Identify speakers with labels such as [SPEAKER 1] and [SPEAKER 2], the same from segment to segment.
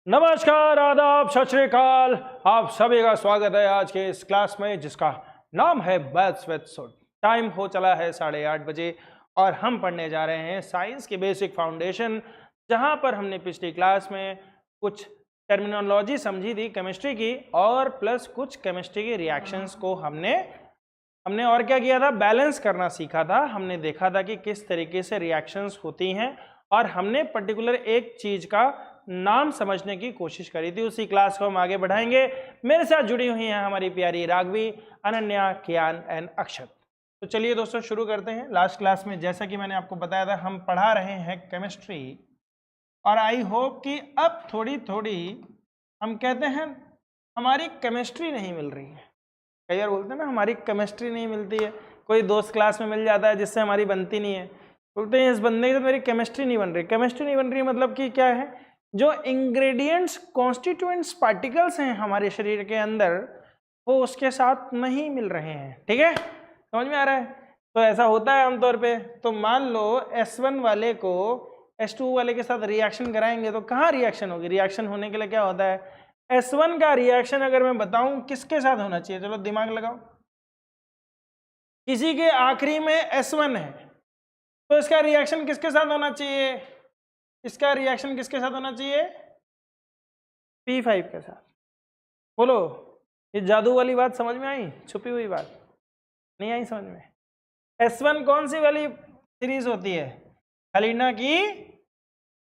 [SPEAKER 1] नमस्कार, आदाब, सत श्री अकाल। आप सभी का स्वागत है आज के इस क्लास में जिसका नाम है मैथ्स विद सुड। टाइम हो चला है 8:30 बजे और हम पढ़ने जा रहे हैं साइंस के बेसिक फाउंडेशन, जहां पर हमने पिछली क्लास में कुछ टर्मिनोलॉजी समझी थी केमिस्ट्री की और प्लस कुछ केमिस्ट्री के रिएक्शंस को हमने और क्या किया था, बैलेंस करना सीखा था। हमने देखा था कि किस तरीके से रिएक्शंस होती हैं और हमने पर्टिकुलर एक चीज का नाम समझने की कोशिश करी थी। उसी क्लास को हम आगे बढ़ाएंगे। मेरे साथ जुड़ी हुई हैं हमारी प्यारी राघवी, अनन्या, कियान एंड अक्षत। तो चलिए दोस्तों शुरू करते हैं। लास्ट क्लास में जैसा कि मैंने आपको बताया था, हम पढ़ा रहे हैं केमिस्ट्री और आई होप कि अब थोड़ी थोड़ी हम कहते हैं हमारी केमिस्ट्री नहीं मिल रही है। कई बार बोलते हैं ना हमारी केमिस्ट्री नहीं मिलती है। कोई दोस्त क्लास में मिल जाता है जिससे हमारी बनती नहीं है, बोलते हैं इस बंदे की तो मेरी केमिस्ट्री नहीं बन रही। केमिस्ट्री नहीं बन रही मतलब कि क्या है, जो इंग्रेडिएंट्स कॉन्स्टिट्यूएंट्स पार्टिकल्स हैं हमारे शरीर के अंदर वो उसके साथ नहीं मिल रहे हैं। ठीक है, समझ में आ रहा है? तो ऐसा होता है आमतौर पे। तो मान लो S1 वाले को S2 वाले के साथ रिएक्शन कराएंगे तो कहाँ रिएक्शन होगी? रिएक्शन होने के लिए क्या होता है, S1 का रिएक्शन अगर मैं बताऊं किसके साथ होना चाहिए, चलो दिमाग लगाओ। किसी के आखिरी में S1 है तो इसका रिएक्शन किसके साथ होना चाहिए? इसका रिएक्शन किसके साथ होना चाहिए? P5 के साथ। बोलो, ये जादू वाली बात समझ में आई? छुपी हुई बात नहीं आई समझ में? S1 कौन सी वाली सीरीज होती है? हलीना की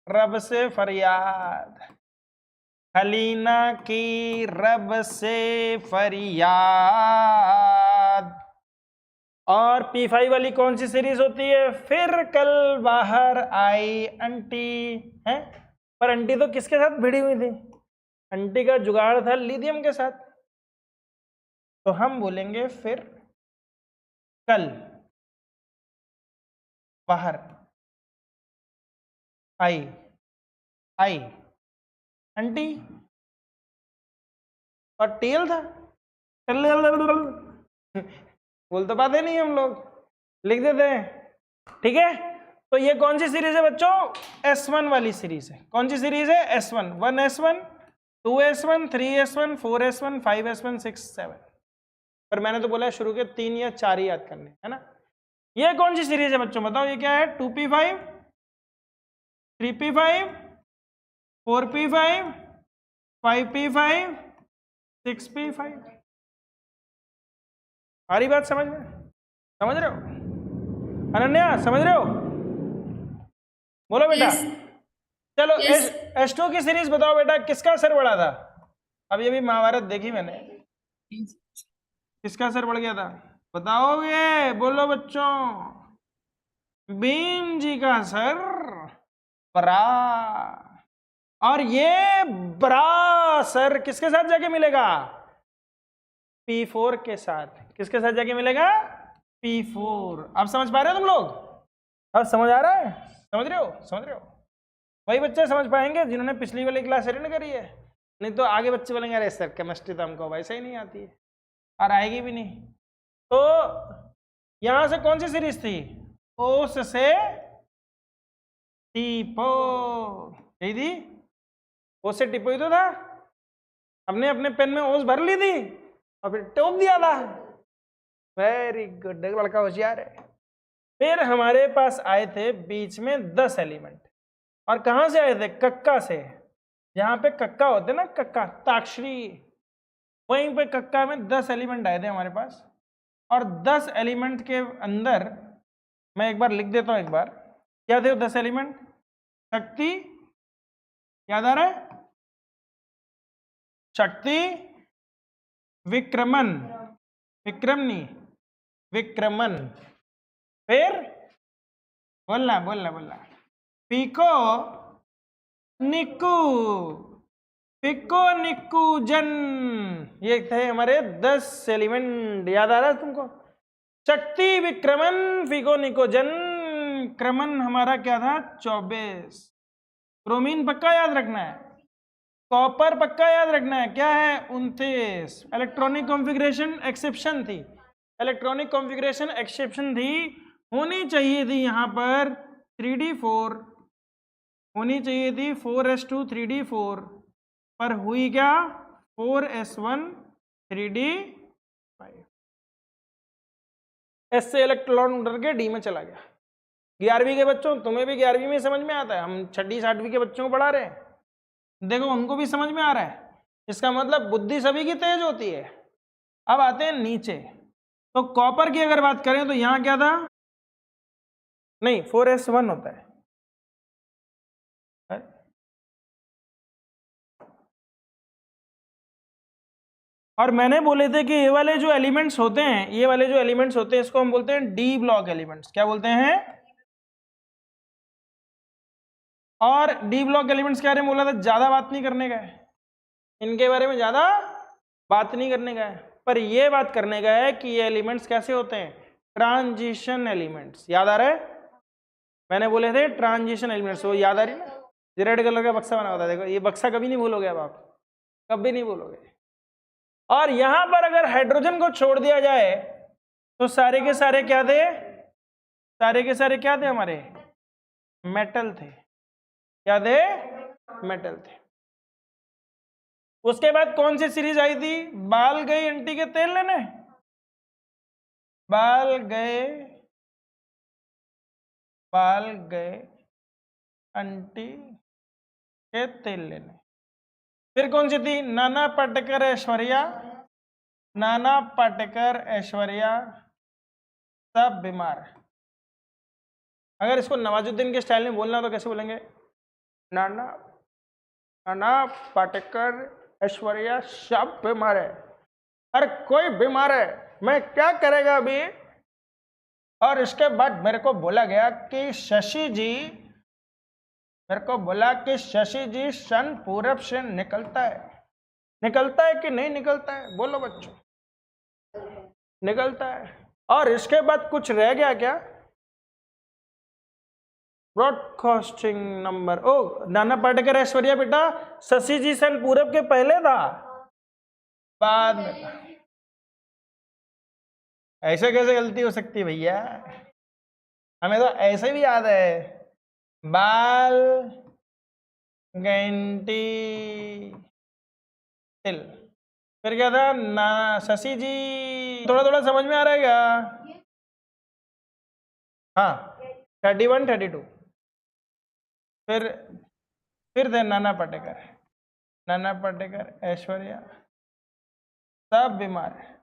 [SPEAKER 1] रब से फरियाद, हलीना की रब से फरियाद। और P5 वाली कौन सी सीरीज होती है? फिर कल बाहर आई अंटी है। पर अंटी तो किसके साथ भिड़ी हुई थी? अंटी का जुगाड़ था लिथियम के साथ। तो हम बोलेंगे फिर कल बाहर आई अंटी और टेल था। बोल तो पाते नहीं हम लोग, लिख देते हैं। ठीक है, तो ये कौन सी सीरीज है बच्चों? S1 वाली सीरीज है। कौन सी सीरीज है? S1। 1S1, 2S1, 3S1, 4S1, 5S1, 6, 7। पर मैंने तो बोला शुरू के 3 या 4 ही याद करने, है ना? ये कौन सी सीरीज है बच्चों, बताओ ये क्या है? 2P5, 3P5, 4P5, 5P5, 6P5। आ रही बात समझ में? समझ रहे हो अनन्या? समझ रहे हो? बोलो बेटा। चलो S2 की सीरीज बताओ बेटा, किसका असर बढ़ा था? अब ये भी महाभारत देखी मैंने, किसका असर बढ़ गया था बताओगे? बोलो बच्चों। भीम जी का असर बड़ा। और ये बड़ा असर किसके साथ जाके मिलेगा? P4 के साथ। किसके साथ जाके मिलेगा? P4। अब समझ पा रहे हो तुम लोग? अब समझ आ रहा है? समझ रहे हो? समझ रहे हो? वही बच्चे समझ पाएंगे जिन्होंने पिछली वाली क्लास अटेंड करी है। नहीं तो आगे बच्चे बोलेंगे अरे सर केमिस्ट्री तो हमको वैसे ही नहीं आती है और आएगी भी नहीं। तो यहां से कौन सी सीरीज थी? ओस से टीपो, यही थी। ओस से टीपो ही तो था। हमने अपने पेन में ओस भर ली थी और फिर टोप दिया था। वेरी गुड, लड़का होशियार है। फिर हमारे पास आए थे बीच में 10 एलिमेंट। और कहां से आए थे? कक्का से। जहां पे कक्का होते ना, कक्का ताक्षरी, वहीं पे कक्का में 10 एलिमेंट आए थे हमारे पास। और 10 एलिमेंट के अंदर मैं एक बार लिख देता हूं। एक बार क्या थे वो 10 एलिमेंट? शक्ति, याद आ रहा है? शक्ति, विक्रमन, विक्रमनी, विक्रमन। फिर बोलना बोलना बोलना, पिको निकू, पिको निकू जन। ये थे हमारे 10 एलिमेंट। याद आ रहा है तुमको? शक्ति, विक्रमन, फिको निको जन। क्रमन हमारा क्या था? 24। क्रोमीन पक्का याद रखना है, कॉपर पक्का याद रखना है। क्या है? 29। इलेक्ट्रॉनिक कॉन्फ़िगरेशन एक्सेप्शन थी, इलेक्ट्रॉनिक कॉन्फ़िगरेशन एक्सेप्शन थी। होनी चाहिए थी यहाँ पर 3D4, होनी चाहिए थी 4s2 3D4। पर हुई क्या 4s1 3d5। एस से इलेक्ट्रॉन उतर के डी में चला गया। 11वीं के बच्चों, तुम्हें भी 11वीं में समझ में आता है, हम 6ठी 7वीं के बच्चों को पढ़ा रहे हैं, देखो उनको भी समझ में आ रहा है। इसका मतलब बुद्धि सभी की तेज होती है। अब आते हैं नीचे, तो कॉपर की अगर बात करें तो यहां क्या था, नहीं 4s1 होता है। और मैंने बोले थे कि ये वाले जो एलिमेंट्स होते हैं, ये वाले जो एलिमेंट्स होते हैं इसको हम बोलते हैं डी ब्लॉक एलिमेंट्स। क्या बोलते हैं? और डी ब्लॉक एलिमेंट्स के बारे में बोला था ज्यादा बात नहीं करने का है, इनके बारे में ज्यादा बात नहीं करने का है, पर ये बात करने का है कि ये एलिमेंट्स कैसे होते हैं, ट्रांजिशन एलिमेंट्स। याद आ रहा है? मैंने बोले थे ट्रांजिशन एलिमेंट्स, वो याद आ रही ना? रेड कलर का बक्सा बना होता है, देखो ये बक्सा कभी नहीं भूलोगे, अब आप कभी नहीं भूलोगे। और यहां पर अगर हाइड्रोजन को छोड़ दिया जाए तो सारे के सारे क्या थे, सारे के सारे क्या थे हमारे, मेटल थे। क्या थे? मेटल थे। उसके बाद कौन सी सीरीज आई थी, बाल गए अंटी के तेल लेने, बाल गए अंटी के तेल लेने। फिर कौन सी थी, नाना पाटेकर ऐश्वर्या, नाना पाटेकर ऐश्वर्या सब बीमार। अगर इसको नवाजुद्दीन के स्टाइल में बोलना तो कैसे बोलेंगे, नाना नाना पाटेकर ऐश्वर्या सब बीमार है, हर कोई बीमार है, मैं क्या करेगा अभी। और इसके बाद मेरे को बोला गया कि शशि जी, मेरे को बोला कि शशि जी सन पूरब से निकलता है, निकलता है कि नहीं निकलता है, बोलो बच्चों, निकलता है। और इसके बाद कुछ रह गया क्या, ब्रॉडकास्टिंग नंबर, ओ नाना पाटेकर ऐश्वर्या बेटा शशि जी सन पूरब के पहले था, बाद में था। ऐसे कैसे गलती हो सकती है भैया, हमें तो ऐसे भी याद है, बाल घंटी तिल। फिर क्या था ना, शशि जी, थोड़ा थोड़ा समझ में आ रहा है क्या? हाँ 31 32। फिर थे नाना पाटेकर, नाना पाटेकर ऐश्वर्या सब बीमार है।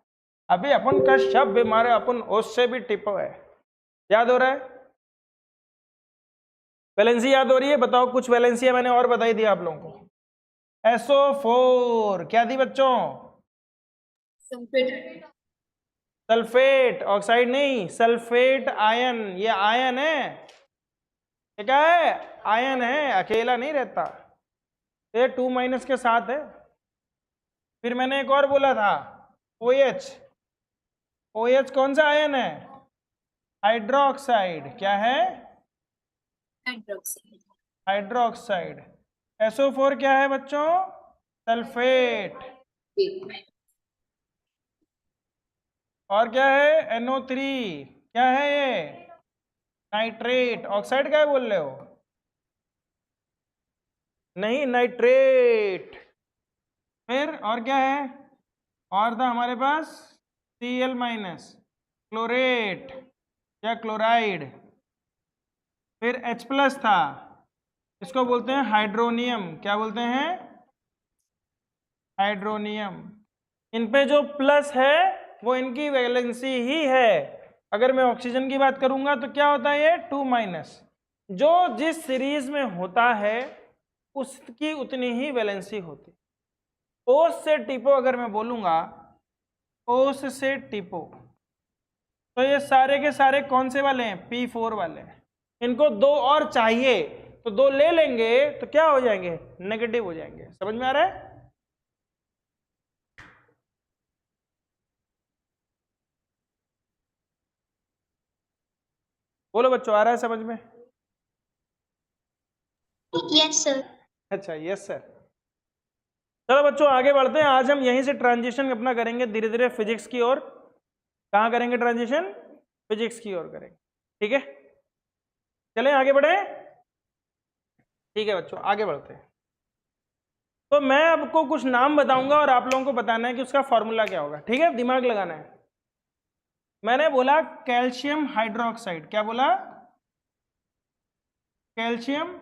[SPEAKER 1] अभी अपन का सब बीमार है, अपन उससे भी टिपो है। याद हो रहा है? वैलेंसी याद हो रही है? बताओ कुछ वैलेंसिया मैंने और बताई थी आप लोगों को। SO4 क्या थी बच्चों, सल्फेट, सल्फेट ऑक्साइड नहीं, सल्फेट आयन। ये आयन है, ये क्या है, आयन है, अकेला नहीं रहता, ये 2- के साथ है। फिर मैंने एक और बोला था OH, OH कौन सा आयन है, हाइड्रोक्साइड। क्या है, हाइड्रोक्साइड, हाइड्रोक्साइड। SO4 क्या है बच्चों, सल्फेट। और क्या है NO3, क्या है ये, नाइट्रेट। ऑक्साइड क्या है बोल रहे हो, नहीं नाइट्रेट। फिर और क्या है, और था हमारे पास Cl-, क्लोरेट या क्लोराइड। फिर H+ था, इसको बोलते हैं हाइड्रोनियम। क्या बोलते हैं, हाइड्रोनियम। इन पे जो प्लस है वो इनकी वैलेंसी ही है। अगर मैं ऑक्सीजन की बात करूंगा तो क्या होता है ये 2-। जो जिस सीरीज में होता है उसकी उतनी ही वैलेंसी होती। ओस से टिपो अगर मैं बोलूंगा, ओस से टिपो, तो ये सारे के सारे कौन से वाले हैं, P4 वाले हैं। इनको 2 और चाहिए तो 2 ले लेंगे तो क्या हो जाएंगे, नेगेटिव हो जाएंगे। समझ में आ रहा है? बोलो बच्चों, आ रहा है समझ में?
[SPEAKER 2] Yes sir.
[SPEAKER 1] अच्छा यस सर। चलो बच्चों आगे बढ़ते हैं। आज हम यहीं से ट्रांजिशन अपना करेंगे धीरे धीरे फिजिक्स की ओर। कहाँ करेंगे ट्रांजिशन, फिजिक्स की ओर करेंगे। ठीक है, चलें आगे बढ़े। ठीक है बच्चों आगे बढ़ते हैं। तो मैं आपको कुछ नाम बताऊंगा और आप लोगों को बताना है कि उसका फॉर्मूला क्या होगा, ठीक है? दिमाग लगाना है। मैंने बोला कैल्शियम हाइड्रोक्साइड, क्या बोला? Calcium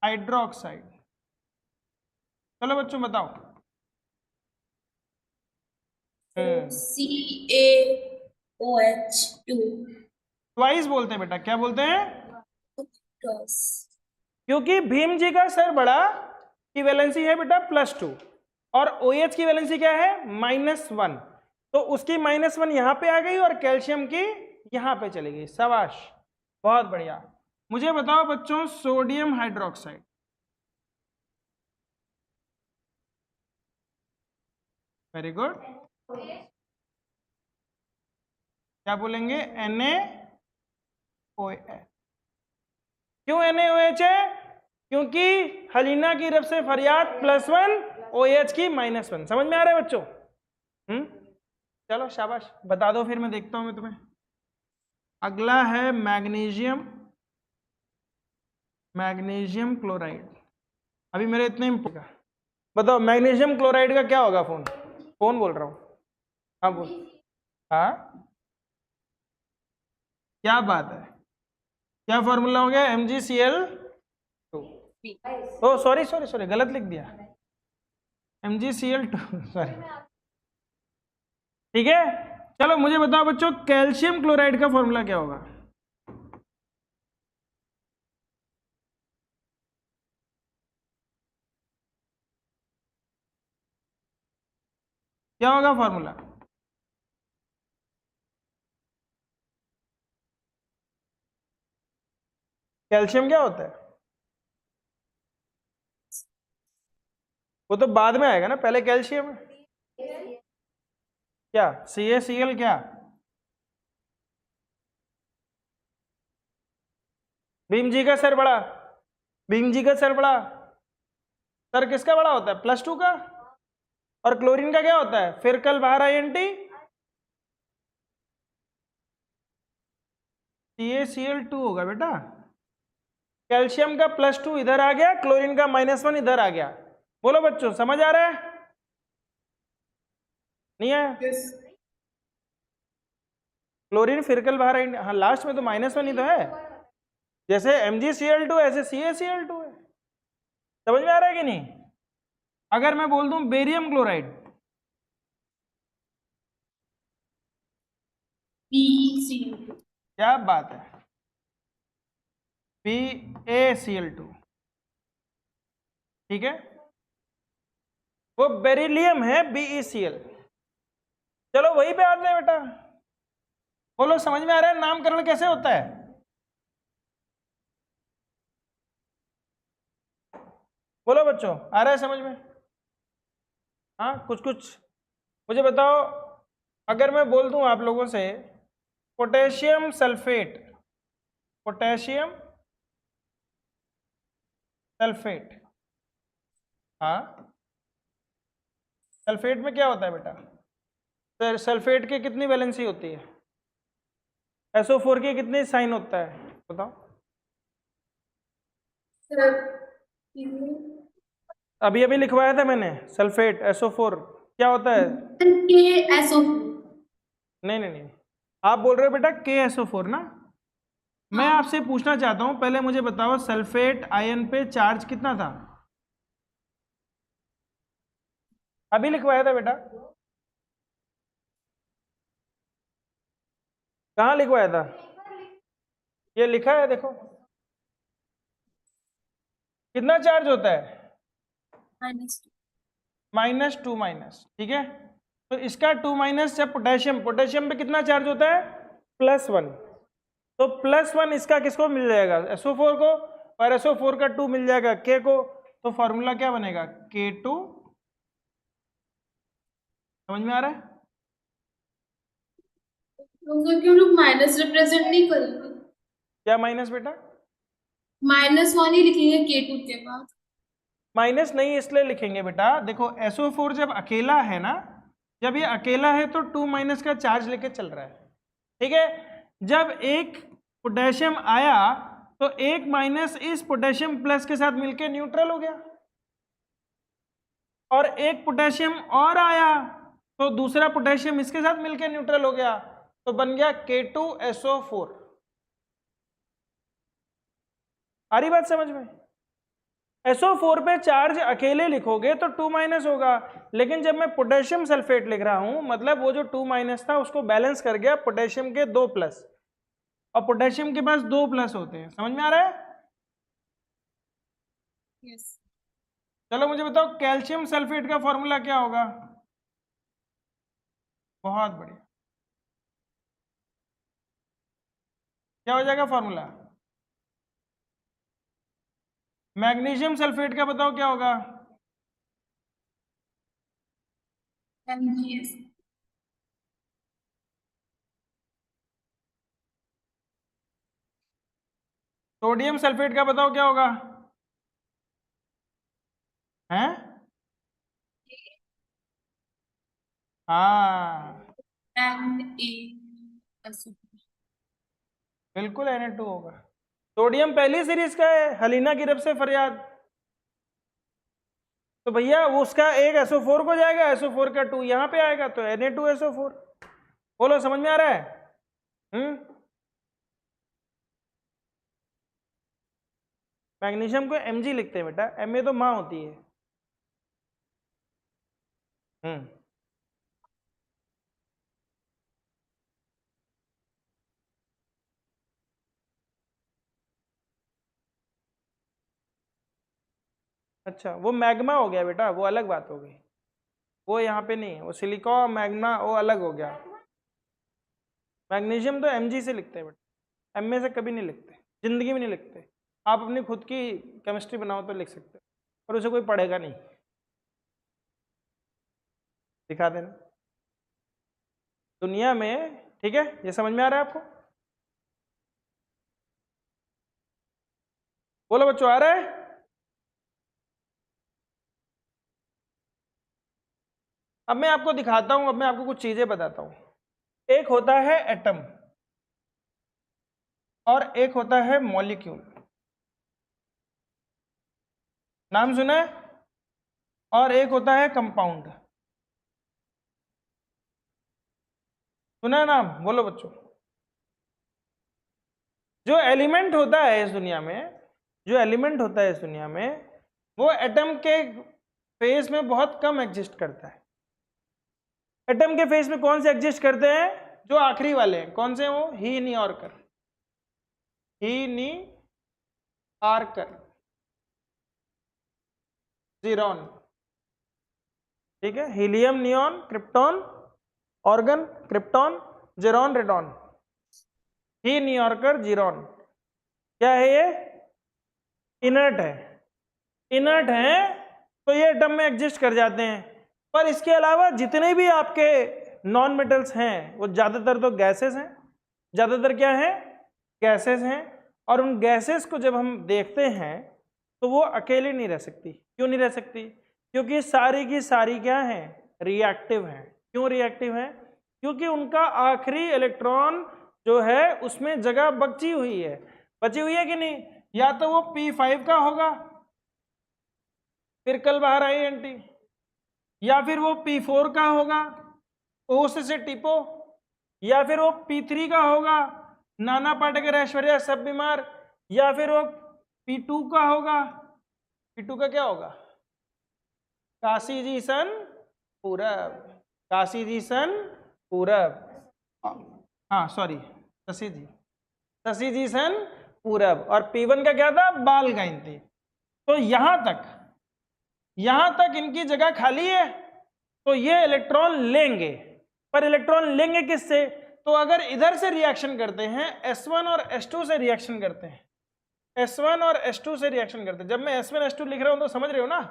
[SPEAKER 1] hydroxide. चलो बच्चों बताओ।
[SPEAKER 2] CaOH2।
[SPEAKER 1] ट्वाइस बोलते हैं बेटा, क्या बोलते हैं? क्योंकि भीम जी का सर बड़ा की वैलेंसी है बेटा +2 और OH की वैलेंसी क्या है? -1, तो उसकी -1 यहां पे आ गई और कैल्शियम की यहां पे चली गई। शाबाश, बहुत बढ़िया। मुझे बताओ बच्चों सोडियम हाइड्रोक्साइड। Very good. क्या बोलेंगे? NaOH। क्यों NaOH है? क्योंकि हलीना की तरफ से फरियाद +1, OH की -1। समझ में आ रहा है बच्चों? चलो शाबाश, बता दो फिर मैं देखता हूं मैं तुम्हें। अगला है मैग्नीशियम, मैग्नीशियम क्लोराइड। अभी मेरे इतने बताओ मैग्नीशियम क्लोराइड का क्या होगा? फोन बोल रहा हूं। हाँ बोल। हाँ क्या बात है, क्या फॉर्मूला हो गया? MgCl2। ओ सॉरी सॉरी सॉरी, गलत लिख दिया, MgCl2 सॉरी। ठीक है, चलो मुझे बताओ बच्चों कैल्शियम क्लोराइड का फॉर्मूला क्या होगा? क्या होगा फॉर्मूला? कैल्शियम क्या होता है? वो तो बाद में आएगा ना, पहले कैल्शियम है। क्या CaCl क्या? भीम जी का सर बड़ा, भीम जी का सर बड़ा। सर किसका बड़ा होता है? +2 का। और क्लोरीन का क्या होता है? फिर कल बाहर INT CaCl2 होगा बेटा। कैल्शियम का +2 इधर आ गया, क्लोरीन का -1 इधर आ गया। बोलो बच्चों समझ आ रहा है? नहीं है? क्लोरीन फिर कल बाहर INT, हाँ लास्ट में तो -1 ही तो है। जैसे MgCl2 ऐसे CaCl2 है। समझ में आ रहा है कि नहीं? अगर मैं बोल दूं बेरियम क्लोराइड,
[SPEAKER 2] BeCl2।
[SPEAKER 1] क्या बात है, BaCl2। ठीक है, वो बेरिलियम है BeCl। चलो वही पे आते हैं बेटा। बोलो समझ में आ रहा है नामकरण कैसे होता है? बोलो बच्चों, आ रहा है समझ में? हाँ कुछ कुछ मुझे बताओ। अगर मैं बोल दूं आप लोगों से पोटेशियम सल्फेट, पोटेशियम सल्फेट, हाँ सल्फेट में क्या होता है बेटा? सर सल्फेट की कितनी वैलेंसी होती है? SO4 की कितनी साइन होता है बताओ? अभी अभी लिखवाया था मैंने, सल्फेट SO4 क्या होता है? नहीं नहीं नहीं, आप बोल रहे हो बेटा KSO4 ना। मैं आपसे पूछना चाहता हूं, पहले मुझे बताओ सल्फेट आयन पे चार्ज कितना था? अभी लिखवाया था बेटा, कहाँ लिखवाया था? ये लिखा है देखो, कितना चार्ज होता है? -2। ठीक है, तो इसका 2- जब पोटेशियम, पोटेशियम पे कितना चार्ज होता है? +1। तो +1 इसका किसको मिल जाएगा? SO4 को, और SO4 का 2 मिल जाएगा K को। तो फॉर्मूला क्या बनेगा? K2। समझ में आ रहा है?
[SPEAKER 2] क्यों लोग माइनस रिप्रेजेंट नहीं करेंगे?
[SPEAKER 1] क्या माइनस बेटा?
[SPEAKER 2] -1 ही लिखेंगे K2 के बाद।
[SPEAKER 1] माइनस नहीं इसलिए लिखेंगे बेटा, देखो SO4 जब अकेला है ना, जब ये अकेला है तो 2- का चार्ज लेके चल रहा है। ठीक है, जब एक पोटेशियम आया तो एक माइनस इस पोटेशियम प्लस के साथ मिलके न्यूट्रल हो गया। और एक पोटेशियम और आया तो दूसरा पोटेशियम इसके साथ मिलकर न्यूट्रल हो गया, तो बन गया K2SO4। आ रही बात समझ में? SO4 पे चार्ज अकेले लिखोगे तो 2- होगा, लेकिन जब मैं पोटेशियम सल्फेट लिख रहा हूं मतलब वो जो 2- था उसको बैलेंस कर गया पोटेशियम के 2+, और पोटेशियम के पास 2+ होते हैं। समझ में आ रहा है?
[SPEAKER 2] यस।
[SPEAKER 1] चलो मुझे बताओ कैल्शियम सल्फेट का फॉर्मूला क्या होगा? बहुत बढ़िया, क्या हो जाएगा फॉर्मूला? मैग्नीशियम सल्फेट का बताओ क्या होगा?
[SPEAKER 2] MgS।
[SPEAKER 1] सोडियम सल्फेट का बताओ क्या होगा? हैं? हाँ
[SPEAKER 2] Na।
[SPEAKER 1] बिल्कुल Na2 होगा। सोडियम पहली सीरीज का है, हलीना की रब से फरियाद, तो भैया उसका एक SO4 को जाएगा, SO4 का 2 यहाँ पे आएगा तो Na2SO4। बोलो समझ में आ रहा है? मैग्नीशियम को Mg लिखते हैं बेटा, Ma तो माँ होती है। अच्छा वो मैग्मा हो गया बेटा, वो अलग बात हो गई, वो यहाँ पे नहीं है, वो सिलिकॉन मैग्मा वो अलग हो गया। मैग्नीशियम तो Mg से लिखते हैं बेटा, Ma से कभी नहीं लिखते, जिंदगी में नहीं लिखते। आप अपनी खुद की केमिस्ट्री बनाओ तो लिख सकते हो, और उसे कोई पढ़ेगा नहीं। दिखा देना दुनिया में, ठीक है? ये समझ में आ रहा है आपको? बोलो बच्चों, आ रहा है? अब मैं आपको दिखाता हूं, अब मैं आपको कुछ चीजें बताता हूं। एक होता है एटम और एक होता है मॉलिक्यूल, नाम सुना है? और एक होता है कंपाउंड, सुना है नाम? बोलो बच्चों। जो एलिमेंट होता है इस दुनिया में, जो एलिमेंट होता है इस दुनिया में, वो एटम के फेज में बहुत कम एग्जिस्ट करता है। एटम के फेज में कौन से एग्जिस्ट करते हैं? जो आखिरी वाले हैं। कौन से हैं वो? ही, नी और कर, ही, नी, आर्कर, जीरॉन, ठीक है? Helium, neon, krypton, argon, krypton, जेरॉन, रेडॉन, ही, नी, आर्कर, जीरॉन। क्या है ये? इनर्ट है। इनर्ट है तो ये एटम में एग्जिस्ट कर जाते हैं। पर इसके अलावा जितने भी आपके नॉन मेटल्स हैं वो ज्यादातर तो गैसेस हैं। ज्यादातर क्या है? गैसेस हैं। और उन गैसेस को जब हम देखते हैं तो वो अकेले नहीं रह सकती। क्यों नहीं रह सकती? क्योंकि सारी की सारी क्या है? रिएक्टिव है। क्यों रिएक्टिव है? क्योंकि उनका आखिरी इलेक्ट्रॉन जो है उसमें जगह बची हुई है। बची हुई है कि नहीं? या तो वो P5 का होगा, फिर कल बाहर आई एंटी, या फिर वो P4 का होगा, ओ से टिपो, या फिर वो P3 का होगा, नाना पाटेकर, ऐश्वर्या सब बीमार, या फिर वो P2 का होगा। P2 का क्या होगा? काशी जी सन पूरब, काशी जी सन पूरब, हाँ सॉरी शशि जी सन पूरब। और P1 का क्या था? बाल गायत्री। तो यहां तक इनकी जगह खाली है, तो ये इलेक्ट्रॉन लेंगे। पर इलेक्ट्रॉन लेंगे किससे? तो अगर इधर से रिएक्शन करते हैं, S1 और S2 से रिएक्शन करते हैं, S1 और S2 से रिएक्शन करते हैं। जब मैं S1 S2 लिख रहा हूं तो समझ रहे हो ना?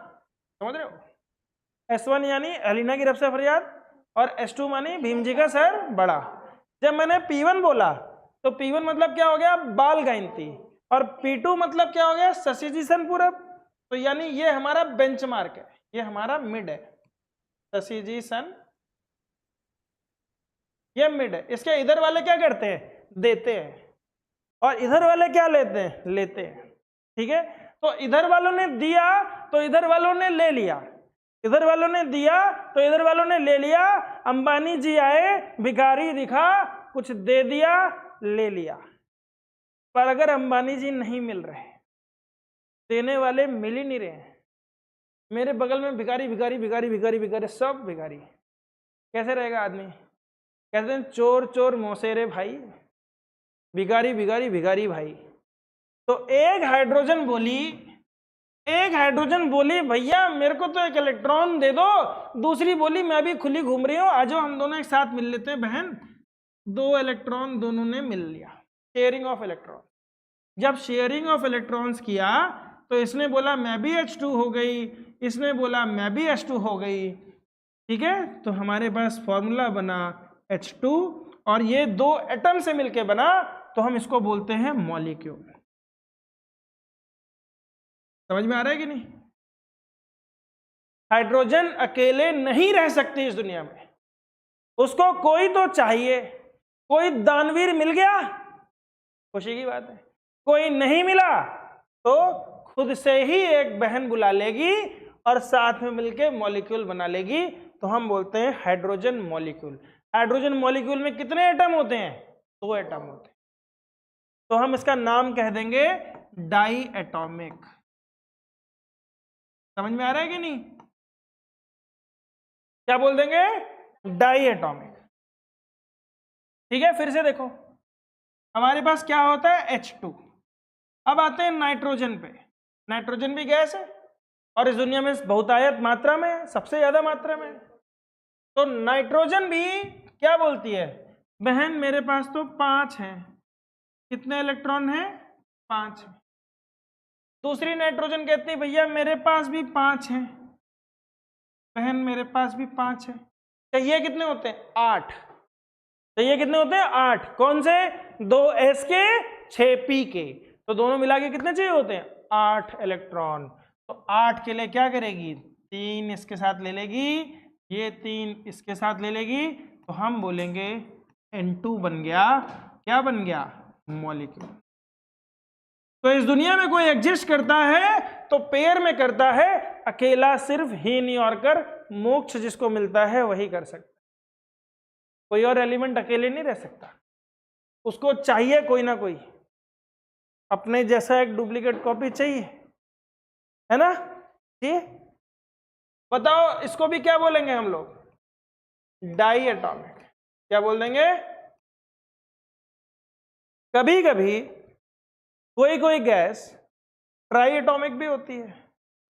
[SPEAKER 1] समझ रहे हो? S1 यानी अलीना की रब से फरियाद, और S2 मानी भीम जी का सर बड़ा। जब मैंने P1 बोला तो P1 मतलब क्या हो गया? बाल गायत्री। और P2 मतलब क्या हो गया? शशि जी सन पूरब। तो यानी ये हमारा बेंचमार्क है, ये हमारा मिड है, शशि जी सन, ये मिड है। इसके इधर वाले क्या करते हैं? देते हैं। और इधर वाले क्या लेते हैं? लेते हैं। ठीक है? तो इधर वालों ने दिया तो इधर वालों ने ले लिया, इधर वालों ने दिया तो इधर वालों ने ले लिया। अंबानी जी आए, भिखारी दिखा, कुछ दे दिया, ले लिया। पर अगर अंबानी जी नहीं मिल रहे, देने वाले मिल ही नहीं रहे, मेरे बगल में भिखारी भिखारी भिखारी भिखारी भिखारी सब भिखारी, कैसे रहेगा आदमी? कहते हैं चोर चोर मौसेरे भाई, भिखारी भिखारी भिखारी भाई। तो एक हाइड्रोजन बोली भैया मेरे को तो एक इलेक्ट्रॉन दे दो, दूसरी बोली मैं भी खुली घूम रही हूं, आ जाओ हम दोनों एक साथ मिल लेते हैं बहन। 2 इलेक्ट्रॉन दोनों ने मिल लिया, शेयरिंग ऑफ इलेक्ट्रॉन। जब शेयरिंग ऑफ इलेक्ट्रॉन्स किया तो इसने बोला मैं भी H2 हो गई, इसने बोला मैं भी H2 हो गई, ठीक है। तो हमारे पास फॉर्मूला बना H2 और ये 2 एटम से मिलके बना, तो हम इसको बोलते हैं मॉलिक्यूल। समझ में आ रहा है कि नहीं? हाइड्रोजन अकेले नहीं रह सकती इस दुनिया में, उसको कोई तो चाहिए। कोई दानवीर मिल गया, खुशी की बात है। कोई नहीं मिला तो खुद से ही एक बहन बुला लेगी और साथ में मिलके मॉलिक्यूल बना लेगी, तो हम बोलते हैं हाइड्रोजन मॉलिक्यूल। हाइड्रोजन मॉलिक्यूल में कितने एटम होते हैं? 2 एटम होते हैं, तो हम इसका नाम कह देंगे डाई एटॉमिक। समझ में आ रहा है कि नहीं? क्या बोल देंगे? Diatomic. ठीक है, फिर से देखो, हमारे पास क्या होता है? H2। अब आते हैं नाइट्रोजन पे। नाइट्रोजन भी गैस है और इस दुनिया में बहुतायत मात्रा में है, सबसे ज्यादा मात्रा में है। तो नाइट्रोजन भी क्या बोलती है? बहन मेरे पास तो 5 हैं। कितने इलेक्ट्रॉन हैं? 5 हैं। दूसरी नाइट्रोजन कहती है भैया मेरे पास भी 5 हैं। बहन मेरे पास भी 5 है। चाहिए कितने होते हैं? 8। चाहिए कितने होते हैं? 8। कौन से? 2 S के 6 P के, तो दोनों मिला के कितने चाहिए होते हैं? 8 इलेक्ट्रॉन। तो 8 के लिए क्या करेगी? 3 इसके साथ ले लेगी, ये 3 इसके साथ ले लेगी, तो हम बोलेंगे N2 बन गया। क्या बन गया? मॉलिक्यूल। तो इस दुनिया में कोई एग्जिस्ट करता है तो पेयर में करता है, अकेला सिर्फ ही न्यूयॉर्कर मोक्ष जिसको मिलता है वही कर सकता है। कोई और एलिमेंट अकेले नहीं रह सकता, उसको चाहिए कोई ना कोई, अपने जैसा एक डुप्लीकेट कॉपी चाहिए, है ना जी? बताओ इसको भी क्या बोलेंगे हम लोग? Diatomic. क्या बोल देंगे? कभी कभी कोई गैस ट्राई एटॉमिक भी होती है,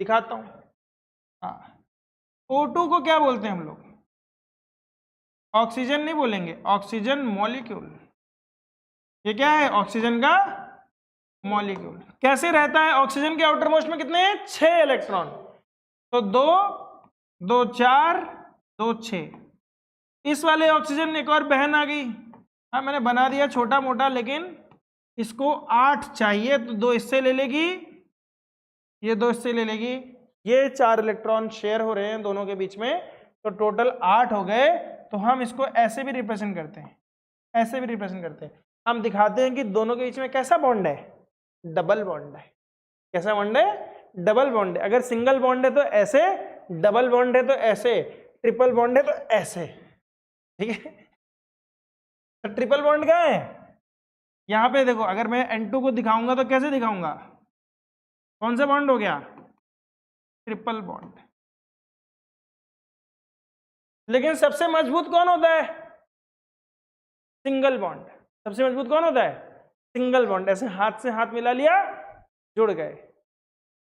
[SPEAKER 1] दिखाता हूं। हाँ, O2 को क्या बोलते हैं हम लोग? ऑक्सीजन नहीं बोलेंगे, ऑक्सीजन मॉलिक्यूल। ये क्या है? ऑक्सीजन का मॉलिक्यूल। कैसे रहता है? ऑक्सीजन के आउटर मोस्ट में कितने हैं? 6 इलेक्ट्रॉन। तो 2 2 4 2 6। इस वाले ऑक्सीजन में एक और बहन आ गई। हाँ, मैंने बना दिया छोटा मोटा, लेकिन इसको 8 चाहिए, तो 2 इससे ले लेगी, ये 2 इससे ले लेगी, ये 4 इलेक्ट्रॉन शेयर हो रहे हैं दोनों के बीच में, तो टोटल 8 हो गए। तो हम इसको ऐसे भी रिप्रेजेंट करते हैं, ऐसे भी रिप्रेजेंट करते हैं। हम दिखाते हैं कि दोनों के बीच में कैसा बॉन्ड है? डबल बॉन्ड है। कैसा बॉन्ड है? डबल बॉन्ड है। अगर सिंगल बॉन्ड है तो ऐसे, डबल बॉन्ड है तो ऐसे, ट्रिपल बॉन्ड है तो ऐसे। ठीक है, तो ट्रिपल बॉन्ड कहाँ है? यहां पे देखो, अगर मैं N2 को दिखाऊंगा तो कैसे दिखाऊंगा? कौन सा बॉन्ड हो गया? Triple bond. लेकिन सबसे मजबूत कौन होता है? Single bond. सबसे मजबूत कौन होता है? Single bond. ऐसे हाथ से हाथ मिला लिया, जुड़ गए।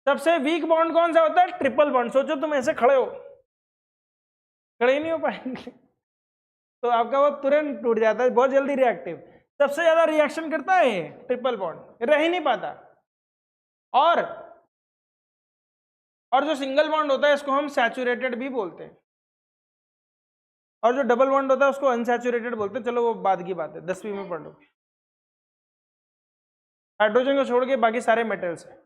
[SPEAKER 1] सबसे वीक बॉन्ड कौन सा होता है? Triple bond. सोचो तुम ऐसे खड़े हो, खड़े ही नहीं हो पाएंगे, तो आपका वो तुरंत टूट जाता है, बहुत जल्दी रिएक्टिव। सबसे ज्यादा रिएक्शन करता है ट्रिपल बॉन्ड, रह ही नहीं पाता। और जो सिंगल बॉन्ड होता है इसको हम सैचुरेटेड भी बोलते हैं, और जो डबल बॉन्ड होता है उसको अनसैचुरेटेड बोलते हैं। चलो वो बाद की बात है, 10वीं में पढ़ लो। हाइड्रोजन को छोड़ के बाकी सारे मेटल्स हैं।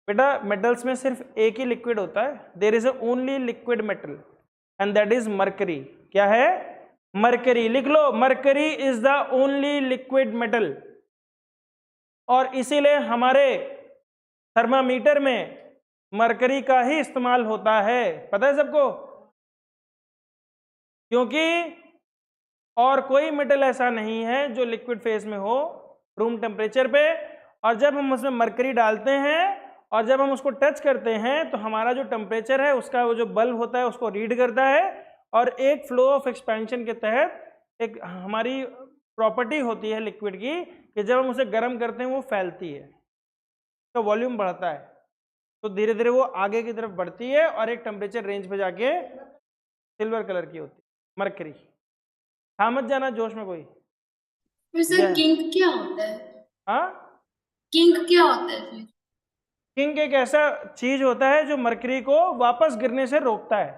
[SPEAKER 1] बेटा मेटल्स में सिर्फ एक ही लिक्विड होता है, there is only liquid metal and that is mercury. क्या है? मरकरी। लिख लो, mercury is the only liquid metal. और इसीलिए हमारे थर्मामीटर में मरकरी का ही इस्तेमाल होता है, पता है सबको, क्योंकि और कोई मेटल ऐसा नहीं है जो लिक्विड फेज में हो रूम टेम्परेचर पे, और जब हम उसमें मरकरी डालते हैं और जब हम उसको टच करते हैं तो हमारा जो टेम्परेचर है उसका वो जो बल्ब होता है उसको रीड करता है, और एक फ्लो ऑफ एक्सपेंशन के तहत एक हमारी प्रॉपर्टी होती है लिक्विड की कि जब हम उसे गर्म करते हैं वो फैलती है, तो वॉल्यूम बढ़ता है, तो धीरे धीरे वो आगे की तरफ बढ़ती है और एक टेम्परेचर रेंज पे जाके सिल्वर कलर की होती है मरकरी। हाँ मत जाना जोश में कोई।
[SPEAKER 2] फिर सर किंग क्या होता है?
[SPEAKER 1] हाँ,
[SPEAKER 2] किंग क्या होता है फिर?
[SPEAKER 1] किंग एक ऐसा चीज होता है जो मरकरी को वापस गिरने से रोकता है।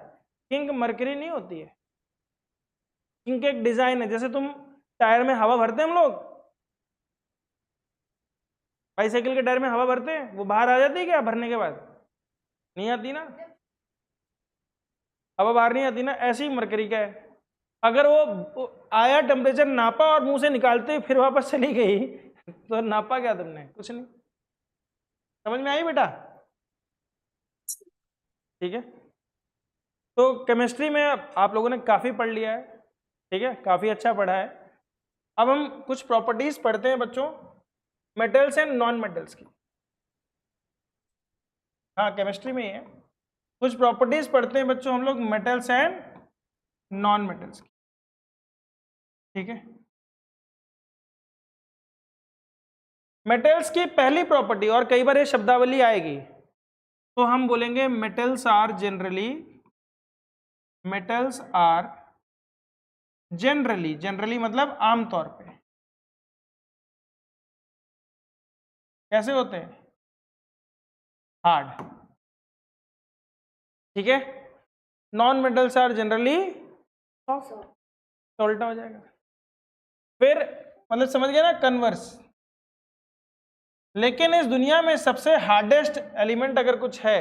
[SPEAKER 1] किंग मरकरी नहीं होती है, किंग एक डिजाइन है। जैसे तुम टायर में हवा भरते हैं हम लोग, बाईसाइकिल के टायर में हवा भरते हैं, वो बाहर आ जाती है क्या भरने के बाद? नहीं आती ना, हवा बाहर नहीं आती ना, ऐसे ही मरकरी का है। अगर वो आया टेम्परेचर नापा और मुंह से निकालते ही फिर वापस चली गई तो नापा क्या तुमने? कुछ नहीं। समझ में आई बेटा? ठीक है, तो केमिस्ट्री में आप लोगों ने काफी पढ़ लिया है, ठीक है, काफी अच्छा पढ़ा है। अब हम कुछ प्रॉपर्टीज पढ़ते हैं बच्चों, मेटल्स एंड नॉन मेटल्स की। हाँ केमिस्ट्री में ही है। कुछ प्रॉपर्टीज पढ़ते हैं बच्चों हम लोग मेटल्स एंड नॉन मेटल्स की, ठीक है। मेटल्स की पहली प्रॉपर्टी, और कई बार ये शब्दावली आएगी तो हम बोलेंगे metals are generally, metals are generally, generally मतलब आमतौर पे कैसे होते हैं? हार्ड, ठीक है। Non metals are generally soft, तो उल्टा हो जाएगा फिर, मतलब समझ गए ना, कन्वर्स। लेकिन इस दुनिया में सबसे हार्डेस्ट एलिमेंट अगर कुछ है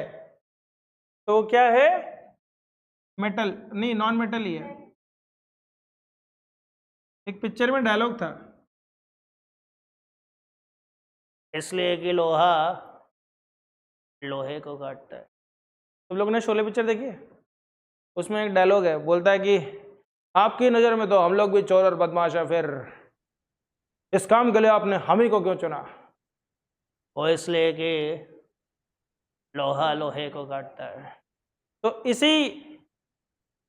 [SPEAKER 1] तो क्या है? मेटल नहीं, नॉन मेटल ही है। एक पिक्चर में डायलॉग था, इसलिए कि लोहा लोहे को काटता है। तुम लोगों ने शोले पिक्चर देखी है? उसमें एक डायलॉग है, बोलता है कि आपकी नज़र में तो हम लोग भी चोर और बदमाश है, फिर इस काम के लिए आपने हम ही को क्यों चुना? वो इसलिए कि लोहा लोहे को काटता है। तो इसी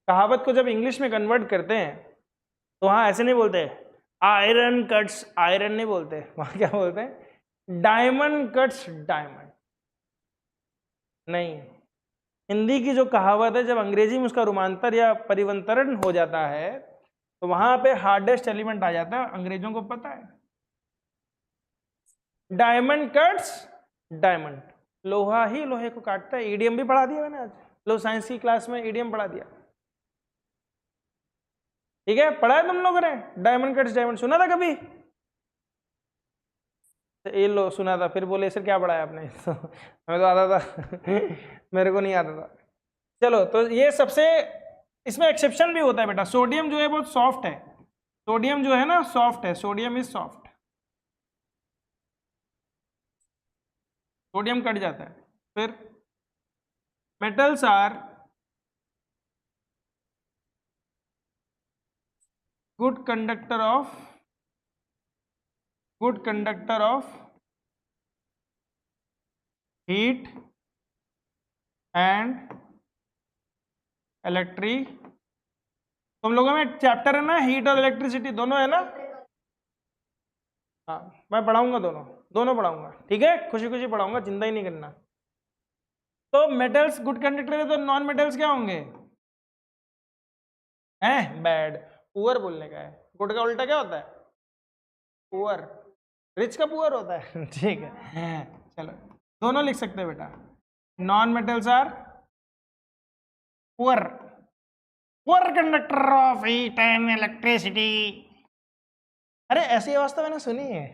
[SPEAKER 1] कहावत को जब इंग्लिश में कन्वर्ट करते हैं तो वहाँ ऐसे नहीं बोलते आयरन कट्स आयरन, नहीं बोलते, वहाँ क्या बोलते हैं? Diamond cuts diamond. नहीं, हिंदी की जो कहावत है जब अंग्रेजी में उसका रूपांतर या परिवर्तन हो जाता है तो वहां पे हार्डेस्ट एलिमेंट आ जाता है, अंग्रेजों को पता है। डायमंड कट्स डायमंड, लोहा ही लोहे को काटता है। ईडीएम भी पढ़ा दिया मैंने आज, लो साइंस की क्लास में ईडीएम पढ़ा दिया, ठीक है। पढ़ा है तुम लोगों ने डायमंड कट्स डायमंड, सुना था कभी? ये लो सुना था, फिर बोले सर क्या पढ़ाया आपने तो हमें तो आता था मेरे को नहीं आता था। चलो, तो ये सबसे, इसमें एक्सेप्शन भी होता है बेटा। सोडियम जो है बहुत सॉफ्ट है, सोडियम जो है ना सॉफ्ट है, sodium is soft, sodium cut जाता है। फिर metals are good conductor of, good conductor of heat and electric. तुम लोगों में चैप्टर है ना हीट और इलेक्ट्रिसिटी दोनों है ना? हाँ, मैं पढ़ाऊंगा दोनों, दोनों पढ़ाऊंगा, ठीक है, खुशी खुशी पढ़ाऊंगा, चिंता ही नहीं करना। तो मेटल्स गुड कंडक्टर है, तो नॉन मेटल्स क्या होंगे? हैं बैड, पुअर बोलने का है। गुड का उल्टा क्या होता है? पुअर। रिच का पुअर होता है ठीक है, चलो दोनों लिख सकते हैं बेटा। Non metals are poor, poor conductor of heat and electricity. अरे ऐसी अवस्था मैंने सुनी है,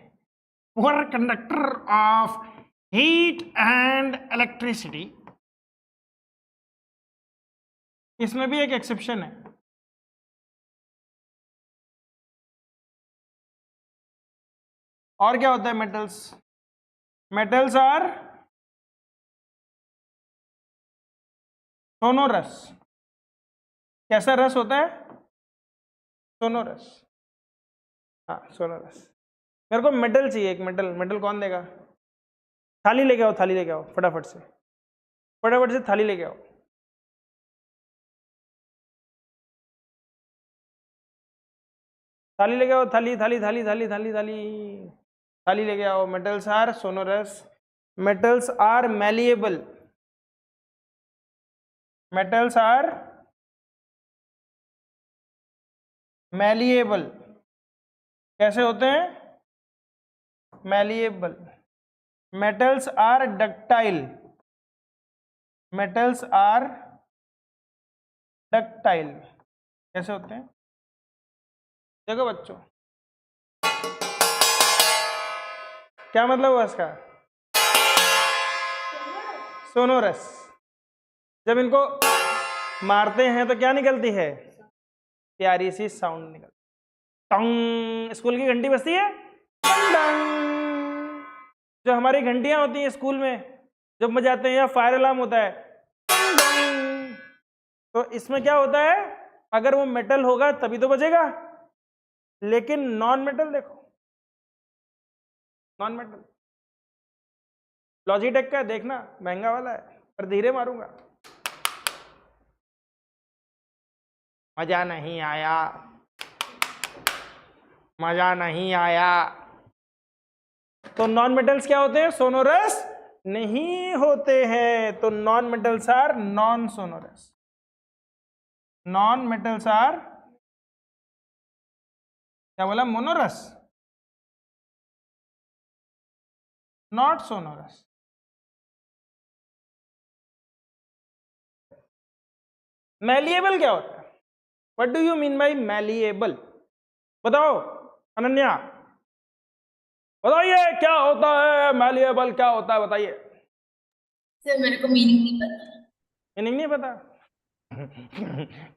[SPEAKER 1] poor conductor of heat and electricity. इसमें भी एक एक्सेप्शन है। और क्या होता है मेटल्स? Metals are sonorous. कैसा रस होता है? सोनोरस। हाँ सोनोरस। मेरे को मेटल चाहिए, एक मेटल। मेटल कौन देगा? थाली लेके आओ, थाली लेके आओ फटाफट से, फटाफट से थाली लेके आओ। थाली लेके आओ, थाली थाली थाली थाली थाली थाली थाली लेके आओ। Metals are sonorous, metals are malleable, metals are malleable. कैसे होते हैं? Malleable. Metals are ductile, metals are ductile. कैसे होते हैं? देखो बच्चों, क्या मतलब हुआ इसका? सोनोरस। जब इनको मारते हैं तो क्या निकलती है? प्यारी सी साउंड निकलती। टंग। स्कूल की घंटी बजती है, टंग। जो हमारी घंटियां होती हैं स्कूल में जब बजाते हैं, या फायर अलार्म होता है, टंग। तो इसमें क्या होता है? अगर वो मेटल होगा तभी तो बजेगा, लेकिन नॉन मेटल देखो, नॉन मेटल। लॉजिटेक का है, देखना महंगा वाला है, पर धीरे मारूंगा। मजा नहीं आया, मजा नहीं आया। तो नॉन मेटल्स क्या होते हैं? सोनोरस नहीं होते हैं। तो non metals are non sonorous, non metals are क्या बोला? मोनोरस, नॉट सोनोरस। मैलिएबल क्या होता है? What do you mean by malleable? बताओ अनन्या, बताइए क्या होता है मैलिएबल? क्या होता है बताइए।
[SPEAKER 2] सर मेरे को मीनिंग नहीं पता।
[SPEAKER 1] मीनिंग नहीं पता?